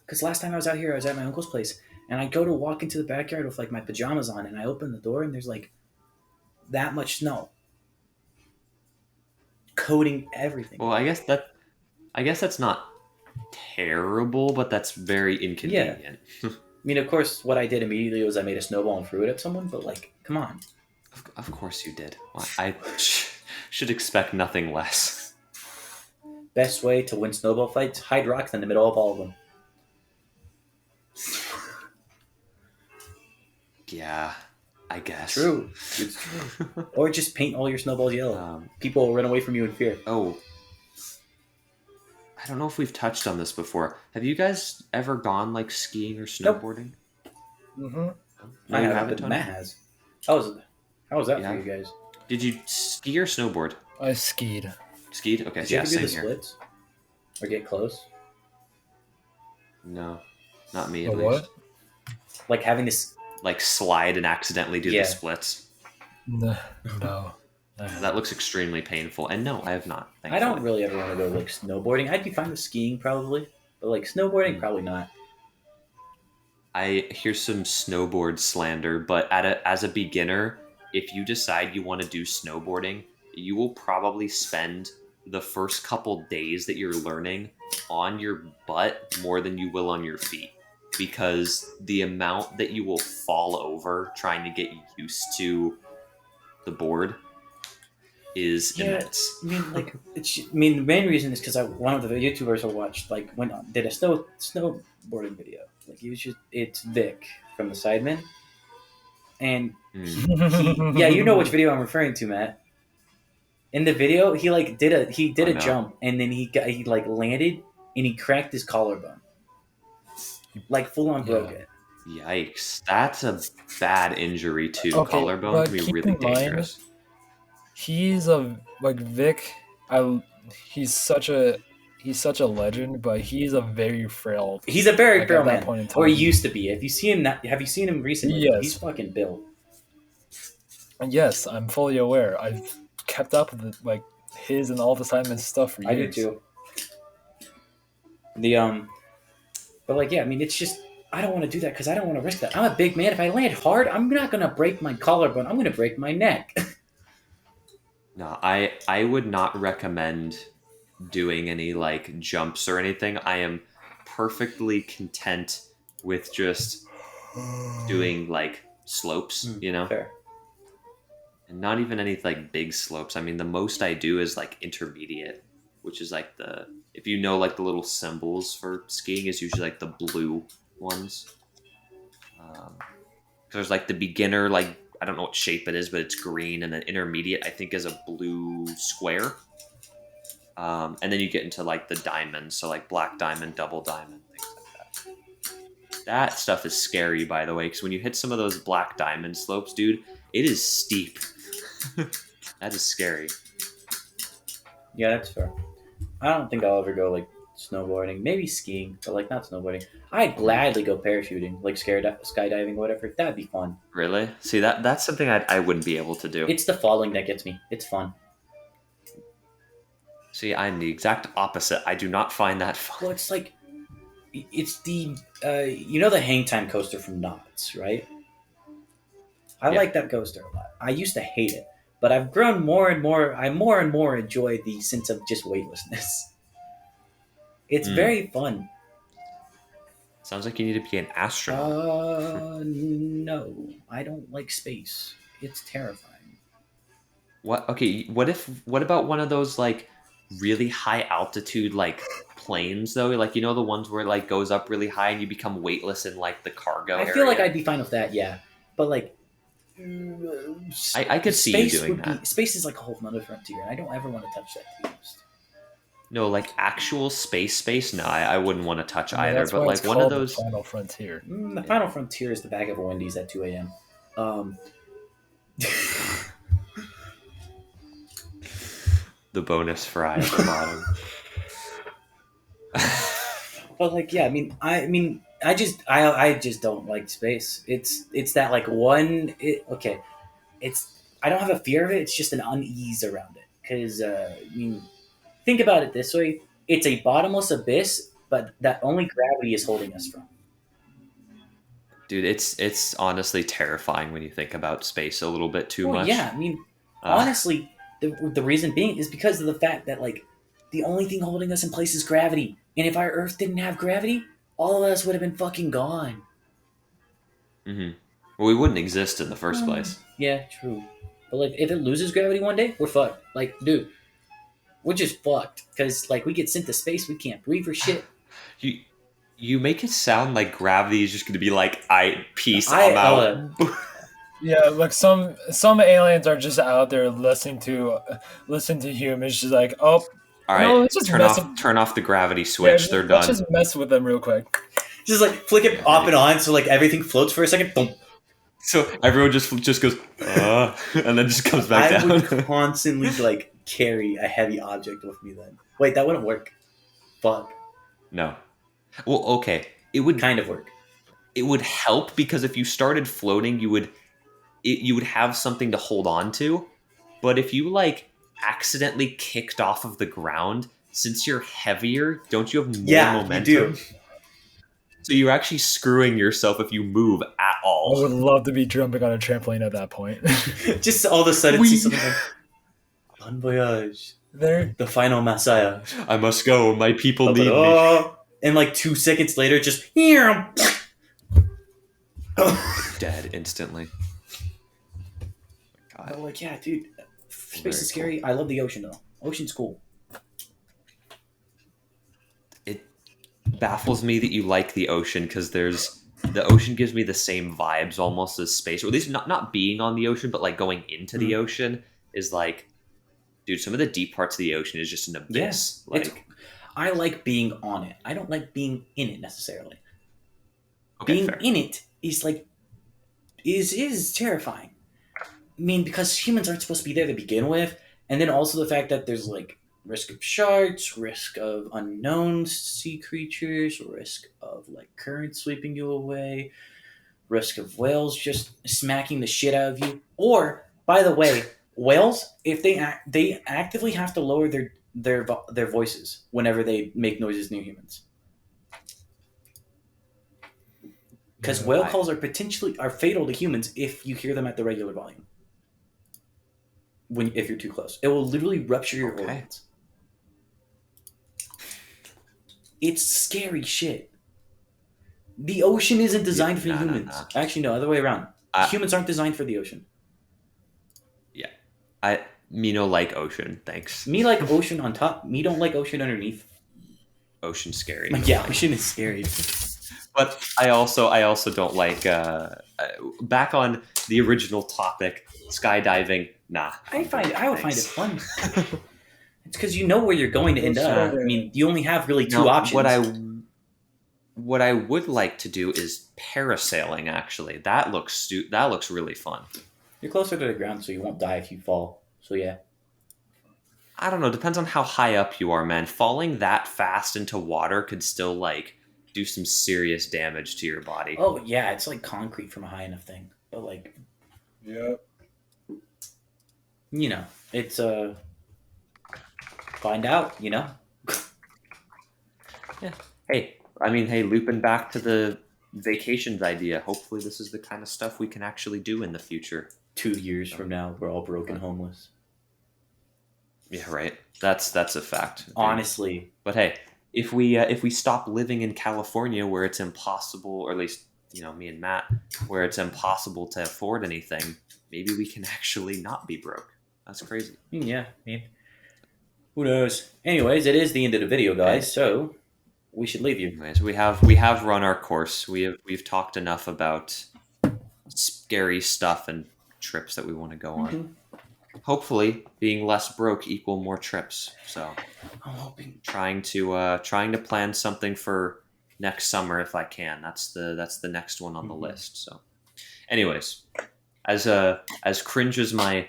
Because last time I was out here, I was at my uncle's place, and I go to walk into the backyard with like my pajamas on, and I open the door, and there's like that much snow coating everything. Well, I guess that's not terrible, but that's very inconvenient. Yeah. I mean, of course, what I did immediately was I made a snowball and threw it at someone, but like, come on. Of course you did. Well, I should expect nothing less. Best way to win snowball fights: hide rocks in the middle of all of them. Yeah, I guess. True. It's true. Or just paint all your snowballs yellow. People will run away from you in fear. Oh. I don't know if we've touched on this before. Have you guys ever gone like skiing or snowboarding? Nope. Mm-hmm. No, I you haven't, but Matt has. How was that for you guys? Did you ski or snowboard? I skied. Skied? Okay, Did you yeah, ever do same the here. splits? Or get close? No, not me The at what? least. Like having this... Like slide and accidentally do Yeah. the splits. No. That looks extremely painful. And no, I have not. I don't really ever want to go like snowboarding. I'd be fine with skiing probably, but like snowboarding probably not. Here's some snowboard slander, but as a beginner, if you decide you want to do snowboarding, you will probably spend the first couple days that you're learning on your butt more than you will on your feet, because the amount that you will fall over trying to get used to the board is immense. I mean, the main reason is because one of the YouTubers I watched did a snowboarding video. Like it's Vic from the Sidemen, and you know which video I'm referring to, Matt. In the video, he did a jump, and then he landed and he cracked his collarbone, like full on broke it. Yikes! That's a bad injury too. Okay, Collarbone but can be keep really in mind, dangerous. He's Vic. He's such a legend, but he's a very frail. He's a very frail at man, that point in time. or he used to be. Have you seen him recently? Yes. He's fucking built. Yes, I'm fully aware. I've kept up with his and all the Simon's stuff for years. I do too. But I mean, it's just I don't want to do that because I don't want to risk that. I'm a big man. If I land hard, I'm not gonna break my collarbone. I'm gonna break my neck. No, I would not recommend doing any jumps or anything. I am perfectly content with just doing like slopes, you know, Fair. and not even any like big slopes. I mean, the most I do is like intermediate, which is like if you know like the little symbols for skiing is usually like the blue ones. There's like the beginner, like I don't know what shape it is, but it's green, and then intermediate I think is a blue square. And then you get into like the diamonds, so like black diamond, double diamond, things like that. That stuff is scary, by the way, because when you hit some of those black diamond slopes, dude, it is steep. That is scary. Yeah, that's fair. I don't think I'll ever go like snowboarding, maybe skiing, but like not snowboarding. I'd gladly go parachuting, like skydiving, whatever. That'd be fun. Really? See, that's something I wouldn't be able to do. It's the falling that gets me. It's fun. See, I'm the exact opposite. I do not find that fun. Well, it's like it's the you know the hang time coaster from Knott's, right? I Yeah. like that coaster a lot. I used to hate it, but I've grown more and more. I more and more enjoy the sense of just weightlessness. It's very fun. Sounds like you need to be an astronaut. No, I don't like space. It's terrifying. What? Okay. What about one of those like really high altitude like planes though? Like you know the ones where it like goes up really high and you become weightless in like the cargo I area. feel like I'd be fine with that, yeah. But like, I could see you doing that. Space is like a whole nother frontier, and I don't ever want to touch that. To be honest. No, like actual space. No, I wouldn't want to touch I mean, either. that's But why like it's one of called the those. Final Frontier. The final frontier is the back of a Wendy's at 2 a.m. The bonus fry at the bottom. But like, yeah, I just don't like space. It's that like okay, I don't have a fear of it. It's just an unease around it because think about it this way: it's a bottomless abyss, but that only gravity is holding us from. Dude, it's honestly terrifying when you think about space a little bit too much. Yeah, honestly, the reason being is because of the fact that like the only thing holding us in place is gravity, and if our Earth didn't have gravity, all of us would have been fucking gone. Well, we wouldn't exist in the first place. Yeah, true. But like, if it loses gravity one day, we're fucked. Like, dude, we're just fucked because like we get sent to space, we can't breathe or shit. You make it sound like gravity is just going to be like, peace, I'm out. Yeah, like some aliens are just out there listening to humans, just like, oh, all right, no, let's just turn off the gravity switch. Yeah, they're let's done. just mess with them real quick. Just like flick it off and on, so like everything floats for a second. Boom. So everyone just goes, and then just comes back down. I would constantly like carry a heavy object with me. Then wait, that wouldn't work. Fuck. No. Well, okay. It would kind of work. It would help because if you started floating, you would have something to hold on to. But if you like accidentally kicked off of the ground, since you're heavier, don't you have more momentum? You do. So you're actually screwing yourself if you move at all. I would love to be jumping on a trampoline at that point. Just all of a sudden see something like Bon voyage. There. The final messiah. I must go. My people need me. And like 2 seconds later, just dead instantly. God. But like, yeah, dude, space is scary. Cool. I love the ocean though. Ocean's cool. It baffles me that you like the ocean because the ocean gives me the same vibes almost as space, or at least not being on the ocean, but like going into the ocean is like, dude, some of the deep parts of the ocean is just an abyss. Yes, I like being on it. I don't like being in it necessarily. Okay, being fair. in it is like is terrifying. I mean, because humans aren't supposed to be there to begin with, and then also the fact that there's like risk of sharks, risk of unknown sea creatures, risk of like currents sweeping you away, risk of whales just smacking the shit out of you. Or, by the way, whales, if they actively have to lower their voices whenever they make noises near humans. Because whale calls are fatal to humans if you hear them at the regular volume. If you're too close, it will literally rupture your organs. It's scary shit. The ocean isn't designed for humans. Actually, no, other way around. Humans aren't designed for the ocean. Yeah. Me no like ocean, thanks. Me like ocean on top. Me don't like ocean underneath. Ocean scary. Yeah, ocean is scary. But I also don't like back on the original topic, skydiving. Nah. I would find it fun. It's because you know where you're going to end up. I mean, you only have really two options. What I would like to do is parasailing. Actually, that looks really fun. You're closer to the ground, so you won't die if you fall. So yeah. I don't know. Depends on how high up you are, man. Falling that fast into water could still like do some serious damage to your body. Oh yeah, it's like concrete from a high enough thing. But like, Yep. you know, it's find out. You know. Yeah. Hey, looping back to the vacations idea. Hopefully, this is the kind of stuff we can actually do in the future. 2 years from now, we're all broke and homeless. Yeah, right. That's a fact. Honestly. But hey, if we stop living in California where it's impossible, or at least me and Matt, where it's impossible to afford anything, maybe we can actually not be broke. That's crazy. Yeah, I mean, who knows? Anyways, it is the end of the video, guys. So we should leave you. Anyways, we have run our course. We've talked enough about scary stuff and trips that we want to go on. Mm-hmm. Hopefully, being less broke equal more trips. So I'm hoping. Trying to plan something for next summer if I can. That's the next one on the list. So, anyways, as cringe as my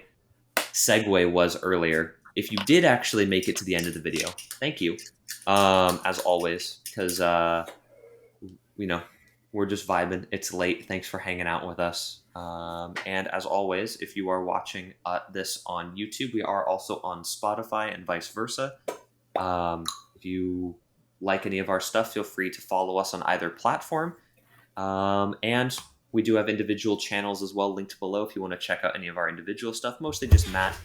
segue was earlier, if you did actually make it to the end of the video, thank you. As always, because we're just vibing. It's late. Thanks for hanging out with us. And as always, if you are watching this on YouTube, we are also on Spotify and vice versa. If you like any of our stuff, feel free to follow us on either platform. And we do have individual channels as well linked below if you want to check out any of our individual stuff. Mostly just Matt.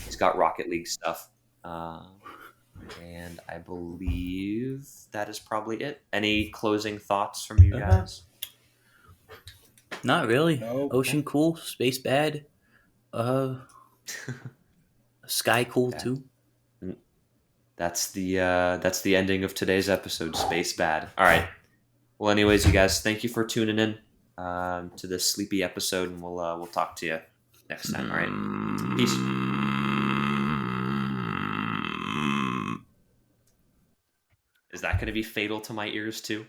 He's got Rocket League stuff. And I believe that is probably it. Any closing thoughts from you guys? Not really. Nope. Ocean cool, space bad. Sky cool too. That's the ending of today's episode. Space bad. All right. Well, anyways, you guys, thank you for tuning in to this sleepy episode, and we'll talk to you next time. All right. Peace. Is that going to be fatal to my ears too?